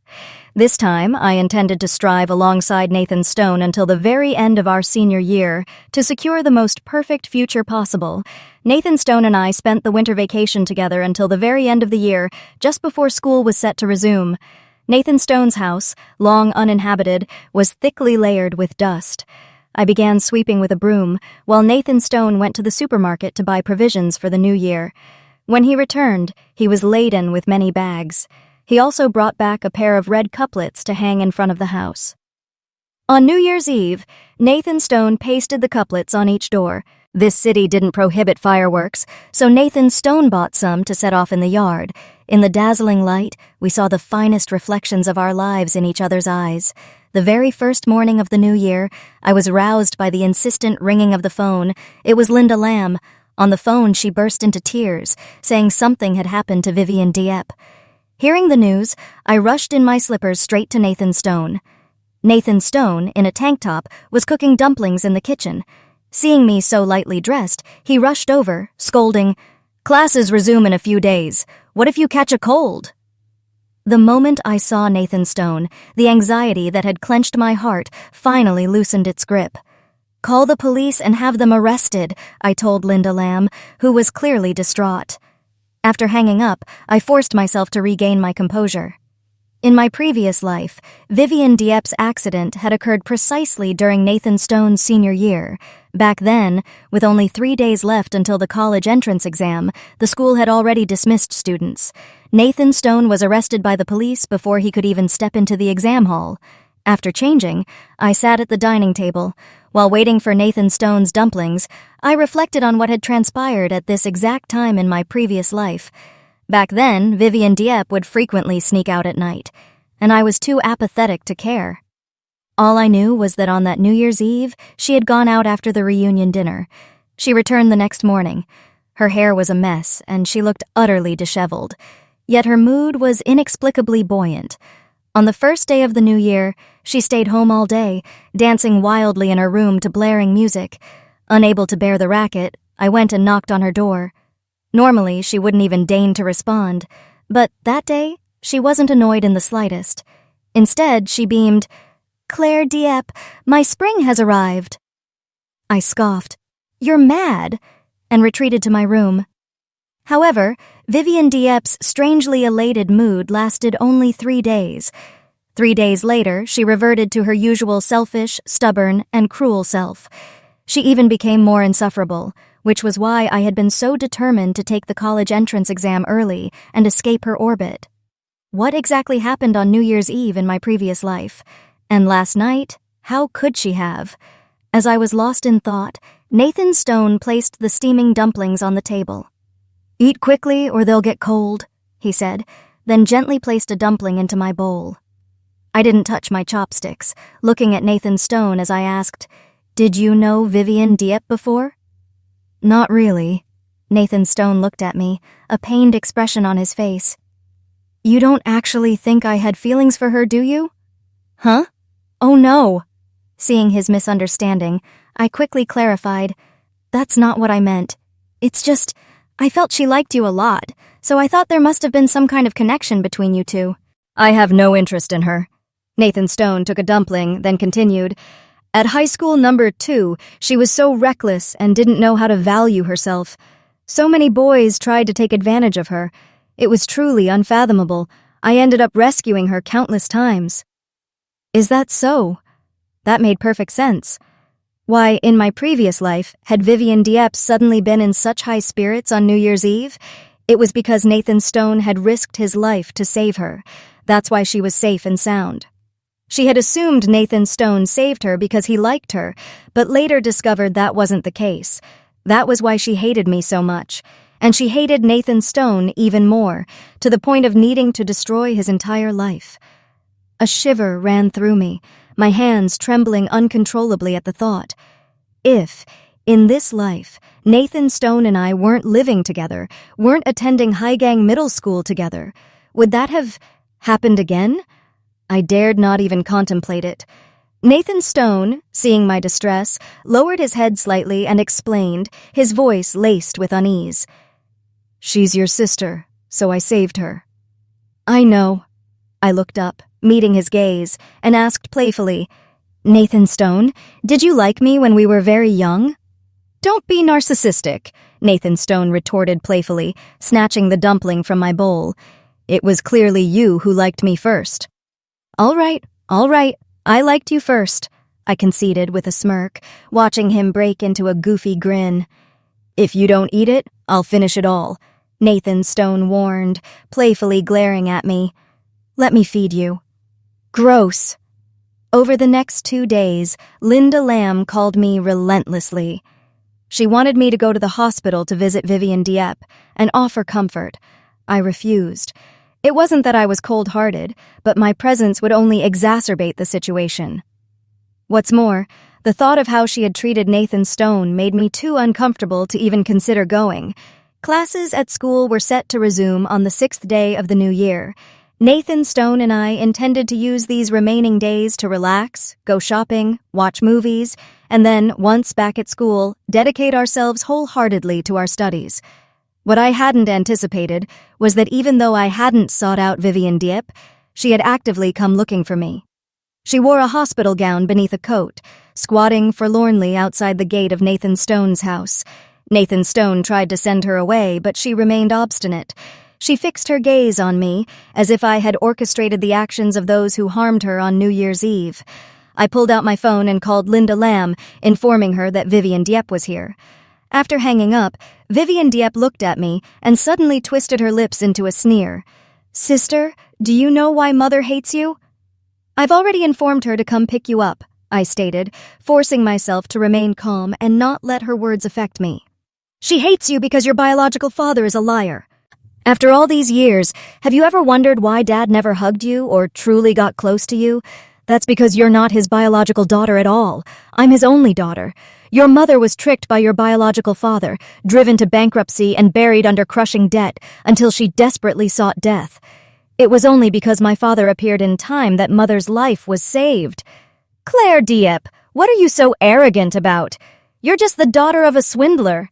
This time, I intended to strive alongside Nathan Stone until the very end of our senior year to secure the most perfect future possible. Nathan Stone and I spent the winter vacation together until the very end of the year, just before school was set to resume. Nathan Stone's house, long uninhabited, was thickly layered with dust. I began sweeping with a broom, while Nathan Stone went to the supermarket to buy provisions for the new year. When he returned, he was laden with many bags. He also brought back a pair of red couplets to hang in front of the house. On New Year's Eve, Nathan Stone pasted the couplets on each door. This city didn't prohibit fireworks, so Nathan Stone bought some to set off in the yard. In the dazzling light, we saw the finest reflections of our lives in each other's eyes. The very first morning of the new year, I was roused by the insistent ringing of the phone. It was Linda Lamb. On the phone, she burst into tears, saying something had happened to Vivian Dieppe. Hearing the news, I rushed in my slippers straight to Nathan Stone. Nathan Stone, in a tank top, was cooking dumplings in the kitchen. Seeing me so lightly dressed, he rushed over, scolding, "Classes resume in a few days. What if you catch a cold?" The moment I saw Nathan Stone, the anxiety that had clenched my heart finally loosened its grip. "Call the police and have them arrested," I told Linda Lamb, who was clearly distraught. After hanging up, I forced myself to regain my composure. In my previous life, Vivian Dieppe's accident had occurred precisely during Nathan Stone's senior year. Back then, with only 3 days left until the college entrance exam, the school had already dismissed students. Nathan Stone was arrested by the police before he could even step into the exam hall. After changing, I sat at the dining table. While waiting for Nathan Stone's dumplings, I reflected on what had transpired at this exact time in my previous life. Back then, Vivian Dieppe would frequently sneak out at night, and I was too apathetic to care. All I knew was that on that New Year's Eve, she had gone out after the reunion dinner. She returned the next morning. Her hair was a mess, and she looked utterly disheveled. Yet her mood was inexplicably buoyant. On the first day of the new year, she stayed home all day, dancing wildly in her room to blaring music. Unable to bear the racket, I went and knocked on her door. Normally, she wouldn't even deign to respond, but that day, she wasn't annoyed in the slightest. Instead, she beamed, "Claire Dieppe, my spring has arrived." I scoffed, "You're mad," and retreated to my room. However, Vivian Dieppe's strangely elated mood lasted only 3 days. 3 days later, she reverted to her usual selfish, stubborn, and cruel self. She even became more insufferable, which was why I had been so determined to take the college entrance exam early and escape her orbit. What exactly happened on New Year's Eve in my previous life? And last night, how could she have? As I was lost in thought, Nathan Stone placed the steaming dumplings on the table. "Eat quickly or they'll get cold," he said, then gently placed a dumpling into my bowl. I didn't touch my chopsticks, looking at Nathan Stone as I asked, "Did you know Vivian Dieppe before?" "Not really." Nathan Stone looked at me, a pained expression on his face. "You don't actually think I had feelings for her, do you?" "Huh? Oh no." Seeing his misunderstanding, I quickly clarified, "That's not what I meant. It's just, I felt she liked you a lot, so I thought there must have been some kind of connection between you two." "I have no interest in her." Nathan Stone took a dumpling, then continued, "At high school number 2, she was so reckless and didn't know how to value herself. So many boys tried to take advantage of her. It was truly unfathomable. I ended up rescuing her countless times." "Is that so?" That made perfect sense. Why, in my previous life, had Vivian Dieppe suddenly been in such high spirits on New Year's Eve? It was because Nathan Stone had risked his life to save her. That's why she was safe and sound. She had assumed Nathan Stone saved her because he liked her, but later discovered that wasn't the case. That was why she hated me so much. And she hated Nathan Stone even more, to the point of needing to destroy his entire life. A shiver ran through me, my hands trembling uncontrollably at the thought. If, in this life, Nathan Stone and I weren't living together, weren't attending Highgang Middle School together, would that have happened again? I dared not even contemplate it. Nathan Stone, seeing my distress, lowered his head slightly and explained, his voice laced with unease. "She's your sister, so I saved her." "I know." I looked up, meeting his gaze, and asked playfully, "Nathan Stone, did you like me when we were very young?" "Don't be narcissistic," Nathan Stone retorted playfully, snatching the dumpling from my bowl. "It was clearly you who liked me first." All right, I liked you first," I conceded with a smirk, watching him break into a goofy grin. "If you don't eat it, I'll finish it all," Nathan Stone warned, playfully glaring at me. "Let me feed you." Gross. Over the next 2 days, Linda Lamb called me relentlessly. She wanted me to go to the hospital to visit Vivian Dieppe and offer comfort. I refused. It wasn't that I was cold-hearted, but my presence would only exacerbate the situation. What's more, the thought of how she had treated Nathan Stone made me too uncomfortable to even consider going. Classes at school were set to resume on the 6th day of the new year. Nathan Stone and I intended to use these remaining days to relax, go shopping, watch movies, and then, once back at school, dedicate ourselves wholeheartedly to our studies. What I hadn't anticipated was that even though I hadn't sought out Vivian Dieppe, she had actively come looking for me. She wore a hospital gown beneath a coat, squatting forlornly outside the gate of Nathan Stone's house. Nathan Stone tried to send her away, but she remained obstinate. She fixed her gaze on me, as if I had orchestrated the actions of those who harmed her on New Year's Eve. I pulled out my phone and called Linda Lamb, informing her that Vivian Dieppe was here. After hanging up, Vivian Dieppe looked at me and suddenly twisted her lips into a sneer. "Sister, do you know why Mother hates you?" "I've already informed her to come pick you up," I stated, forcing myself to remain calm and not let her words affect me. "She hates you because your biological father is a liar. After all these years, have you ever wondered why Dad never hugged you or truly got close to you? That's because you're not his biological daughter at all. I'm his only daughter. Your mother was tricked by your biological father, driven to bankruptcy and buried under crushing debt until she desperately sought death. It was only because my father appeared in time that Mother's life was saved." "Claire Dieppe, what are you so arrogant about? You're just the daughter of a swindler."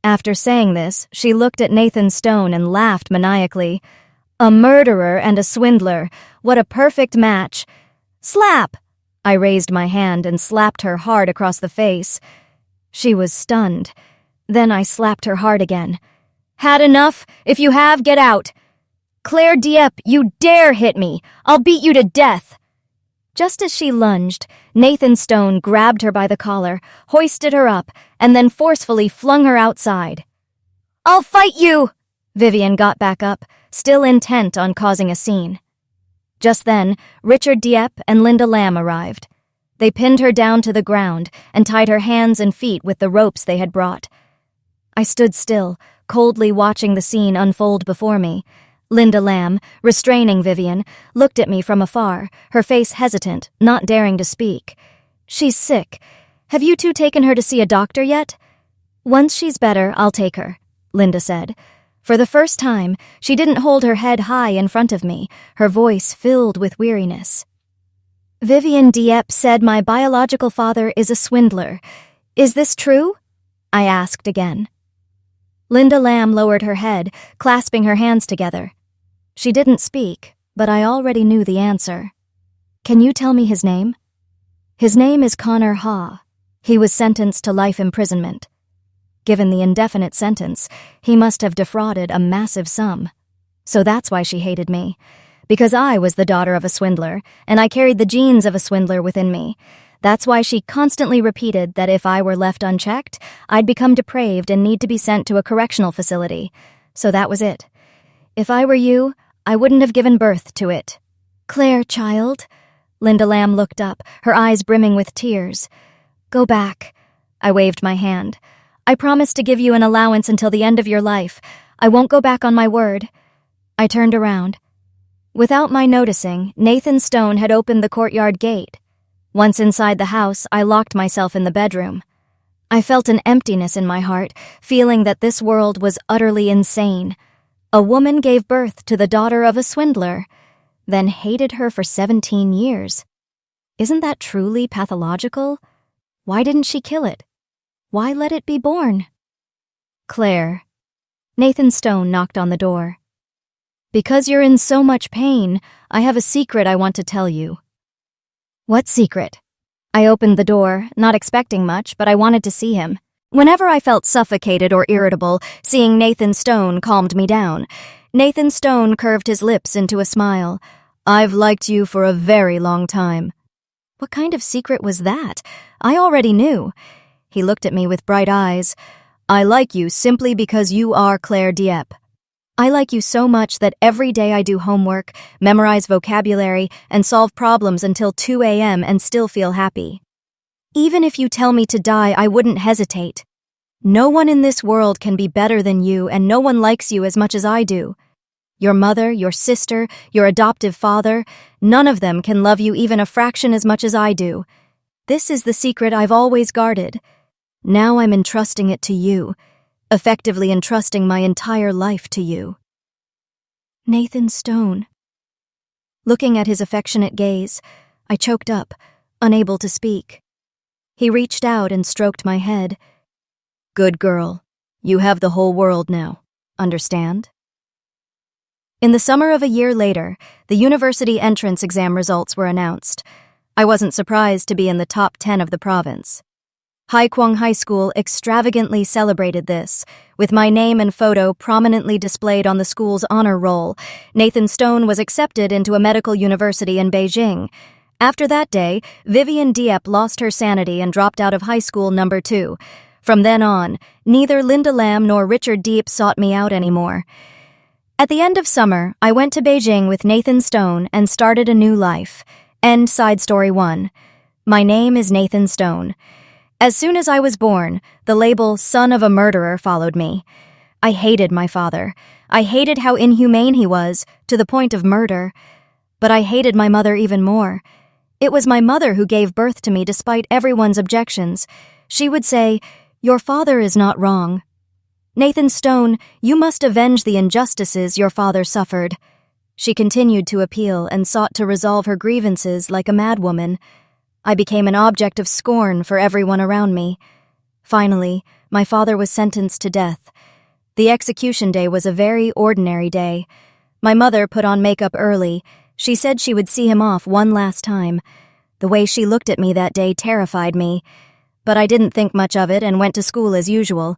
After saying this, she looked at Nathan Stone and laughed maniacally. "A murderer and a swindler. What a perfect match." "Slap!" I raised my hand and slapped her hard across the face. She was stunned. Then I slapped her hard again. "Had enough? If you have, get out." "Claire Dieppe, you dare hit me! I'll beat you to death!" Just as she lunged, Nathan Stone grabbed her by the collar, hoisted her up, and then forcefully flung her outside. "I'll fight you!" Vivian got back up, still intent on causing a scene. Just then, Richard Dieppe and Linda Lamb arrived. They pinned her down to the ground and tied her hands and feet with the ropes they had brought. I stood still, coldly watching the scene unfold before me. Linda Lamb, restraining Vivian, looked at me from afar, her face hesitant, not daring to speak. "She's sick. Have you two taken her to see a doctor yet?" "Once she's better, I'll take her," Linda said. For the first time, she didn't hold her head high in front of me, her voice filled with weariness. "Vivian Dieppe said my biological father is a swindler. Is this true?" I asked again. Linda Lamb lowered her head, clasping her hands together. She didn't speak, but I already knew the answer. "Can you tell me his name?" "His name is Connor Ha. He was sentenced to life imprisonment. Given the indefinite sentence, he must have defrauded a massive sum. So that's why she hated me. Because I was the daughter of a swindler, and I carried the genes of a swindler within me. That's why she constantly repeated that if I were left unchecked, I'd become depraved and need to be sent to a correctional facility. So that was it. If I were you, I wouldn't have given birth to it." "Claire, child." Linda Lamb looked up, her eyes brimming with tears. "Go back." I waved my hand. "I promise to give you an allowance until the end of your life. I won't go back on my word." I turned around. Without my noticing, Nathan Stone had opened the courtyard gate. Once inside the house, I locked myself in the bedroom. I felt an emptiness in my heart, feeling that this world was utterly insane. A woman gave birth to the daughter of a swindler, then hated her for 17 years. Isn't that truly pathological? Why didn't she kill it? Why let it be born? "Claire." Nathan Stone knocked on the door. "Because you're in so much pain, I have a secret I want to tell you." "What secret?" I opened the door, not expecting much, but I wanted to see him. Whenever I felt suffocated or irritable, seeing Nathan Stone calmed me down. Nathan Stone curved his lips into a smile. "I've liked you for a very long time." What kind of secret was that? I already knew. He looked at me with bright eyes. "I like you simply because you are Claire Dieppe. I like you so much that every day I do homework, memorize vocabulary, and solve problems until 2 a.m. and still feel happy. Even if you tell me to die, I wouldn't hesitate. No one in this world can be better than you, and no one likes you as much as I do. Your mother, your sister, your adoptive father, none of them can love you even a fraction as much as I do. This is the secret I've always guarded. Now I'm entrusting it to you, effectively entrusting my entire life to you." Nathan Stone. Looking at his affectionate gaze, I choked up, unable to speak. He reached out and stroked my head. "Good girl. You have the whole world now. Understand?" In the summer of a year later, the university entrance exam results were announced. I wasn't surprised to be in the top 10 of the province. Haikwang High School extravagantly celebrated this, with my name and photo prominently displayed on the school's honor roll. Nathan Stone was accepted into a medical university in Beijing. After that day, Vivian Dieppe lost her sanity and dropped out of high school number 2. From then on, neither Linda Lamb nor Richard Dieppe sought me out anymore. At the end of summer, I went to Beijing with Nathan Stone and started a new life. End side story 1. My name is Nathan Stone. As soon as I was born, the label son of a murderer followed me. I hated my father. I hated how inhumane he was, to the point of murder. But I hated my mother even more. It was my mother who gave birth to me despite everyone's objections. She would say, "Your father is not wrong. Nathan Stone, you must avenge the injustices your father suffered." She continued to appeal and sought to resolve her grievances like a madwoman. I became an object of scorn for everyone around me. Finally, my father was sentenced to death. The execution day was a very ordinary day. My mother put on makeup early. She said she would see him off one last time. The way she looked at me that day terrified me. But I didn't think much of it and went to school as usual.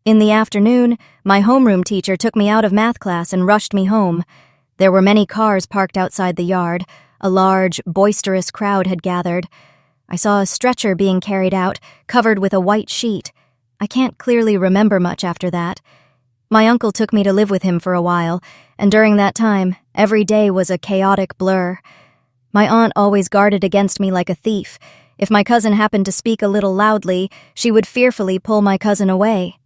In the afternoon, my homeroom teacher took me out of math class and rushed me home. There were many cars parked outside the yard. A large, boisterous crowd had gathered. I saw a stretcher being carried out, covered with a white sheet. I can't clearly remember much after that. My uncle took me to live with him for a while, and during that time, every day was a chaotic blur. My aunt always guarded against me like a thief. If my cousin happened to speak a little loudly, she would fearfully pull my cousin away.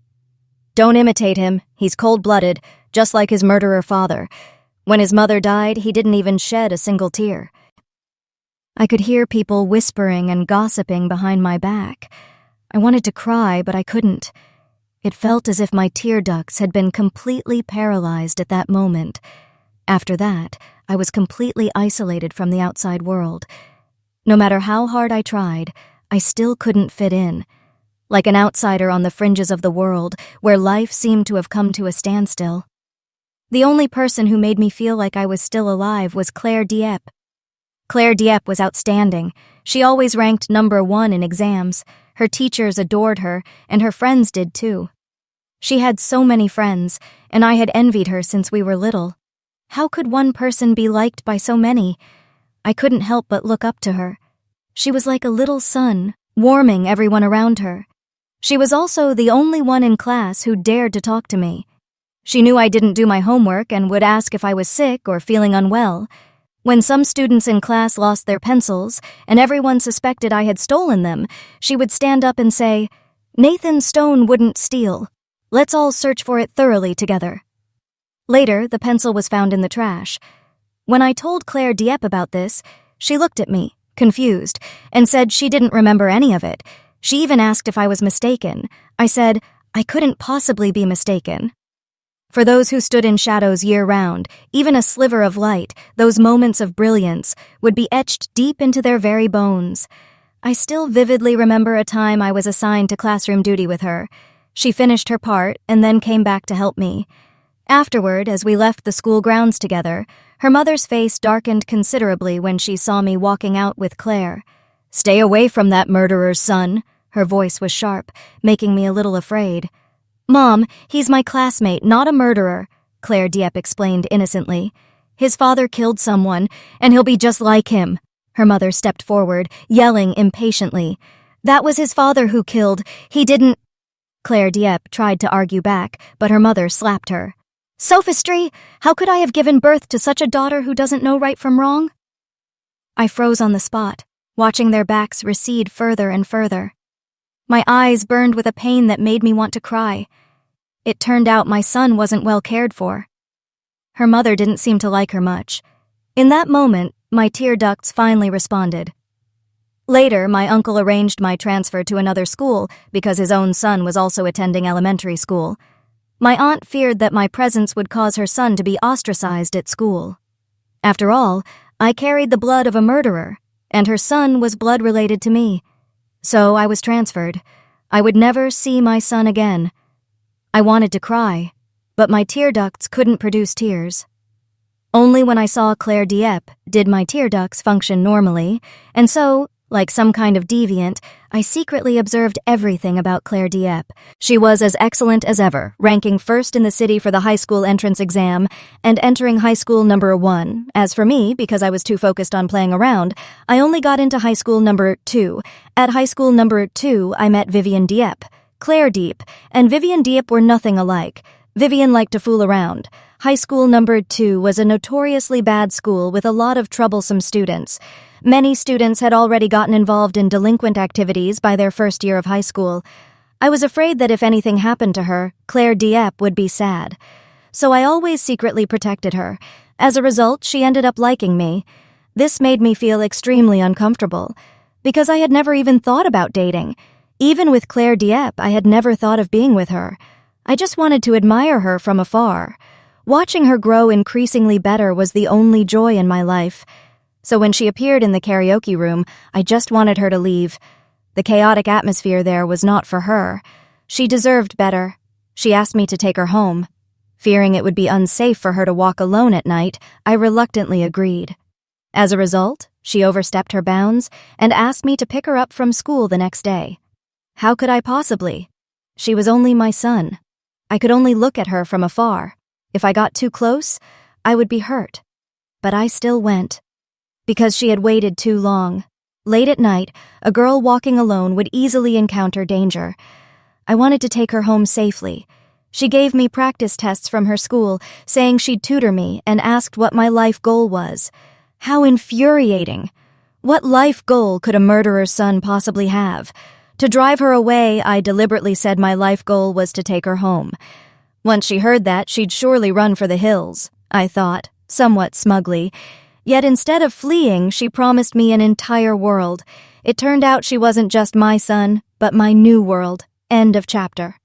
Don't imitate him. He's cold-blooded, just like his murderer father. When his mother died, he didn't even shed a single tear. I could hear people whispering and gossiping behind my back. I wanted to cry, but I couldn't. It felt as if my tear ducts had been completely paralyzed at that moment. After that, I was completely isolated from the outside world. No matter how hard I tried, I still couldn't fit in. Like an outsider on the fringes of the world, where life seemed to have come to a standstill. The only person who made me feel like I was still alive was Claire Dieppe. Claire Dieppe was outstanding. She always ranked number 1 in exams. Her teachers adored her, and her friends did too. She had so many friends, and I had envied her since we were little. How could one person be liked by so many? I couldn't help but look up to her. She was like a little sun, warming everyone around her. She was also the only one in class who dared to talk to me. She knew I didn't do my homework and would ask if I was sick or feeling unwell. When some students in class lost their pencils and everyone suspected I had stolen them, she would stand up and say, "Nathan Stone wouldn't steal. Let's all search for it thoroughly together." Later, the pencil was found in the trash. When I told Claire Dieppe about this, she looked at me, confused, and said she didn't remember any of it. She even asked if I was mistaken. I said, I couldn't possibly be mistaken. For those who stood in shadows year-round, even a sliver of light, those moments of brilliance, would be etched deep into their very bones. I still vividly remember a time I was assigned to classroom duty with her. She finished her part and then came back to help me. Afterward, as we left the school grounds together, her mother's face darkened considerably when she saw me walking out with Claire. "Stay away from that murderer's son." Her voice was sharp, making me a little afraid. "Mom, he's my classmate, not a murderer," Claire Dieppe explained innocently. "His father killed someone, and he'll be just like him." Her mother stepped forward, yelling impatiently. "That was his father who killed. He didn't—" Claire Dieppe tried to argue back, but her mother slapped her. "Sophistry! How could I have given birth to such a daughter who doesn't know right from wrong?" I froze on the spot, watching their backs recede further and further. My eyes burned with a pain that made me want to cry. It turned out my son wasn't well cared for. Her mother didn't seem to like her much. In that moment, my tear ducts finally responded. Later, my uncle arranged my transfer to another school because his own son was also attending elementary school. My aunt feared that my presence would cause her son to be ostracized at school. After all, I carried the blood of a murderer, and her son was blood related to me. So I was transferred. I would never see my son again. I wanted to cry, but my tear ducts couldn't produce tears. Only when I saw Claire Dieppe did my tear ducts function normally, and so, like some kind of deviant, I secretly observed everything about Claire Dieppe. She was as excellent as ever, ranking first in the city for the high school entrance exam and entering high school number 1. As for me, because I was too focused on playing around, I only got into high school number 2. At high school number 2, I met Vivian Dieppe. Claire Dieppe and Vivian Dieppe were nothing alike. Vivian liked to fool around. High school number 2 was a notoriously bad school with a lot of troublesome students. Many students had already gotten involved in delinquent activities by their first year of high school. I was afraid that if anything happened to her, Claire Dieppe would be sad. So I always secretly protected her. As a result, she ended up liking me. This made me feel extremely uncomfortable, because I had never even thought about dating. Even with Claire Dieppe, I had never thought of being with her. I just wanted to admire her from afar. Watching her grow increasingly better was the only joy in my life. So when she appeared in the karaoke room, I just wanted her to leave. The chaotic atmosphere there was not for her. She deserved better. She asked me to take her home. Fearing it would be unsafe for her to walk alone at night, I reluctantly agreed. As a result, she overstepped her bounds and asked me to pick her up from school the next day. How could I possibly? She was only my son. I could only look at her from afar. If I got too close, I would be hurt. But I still went. Because she had waited too long. Late at night, a girl walking alone would easily encounter danger. I wanted to take her home safely. She gave me practice tests from her school, saying she'd tutor me, and asked what my life goal was. How infuriating! What life goal could a murderer's son possibly have? To drive her away, I deliberately said my life goal was to take her home. Once she heard that, she'd surely run for the hills, I thought, somewhat smugly. Yet instead of fleeing, she promised me an entire world. It turned out she wasn't just my son, but my new world. End of chapter.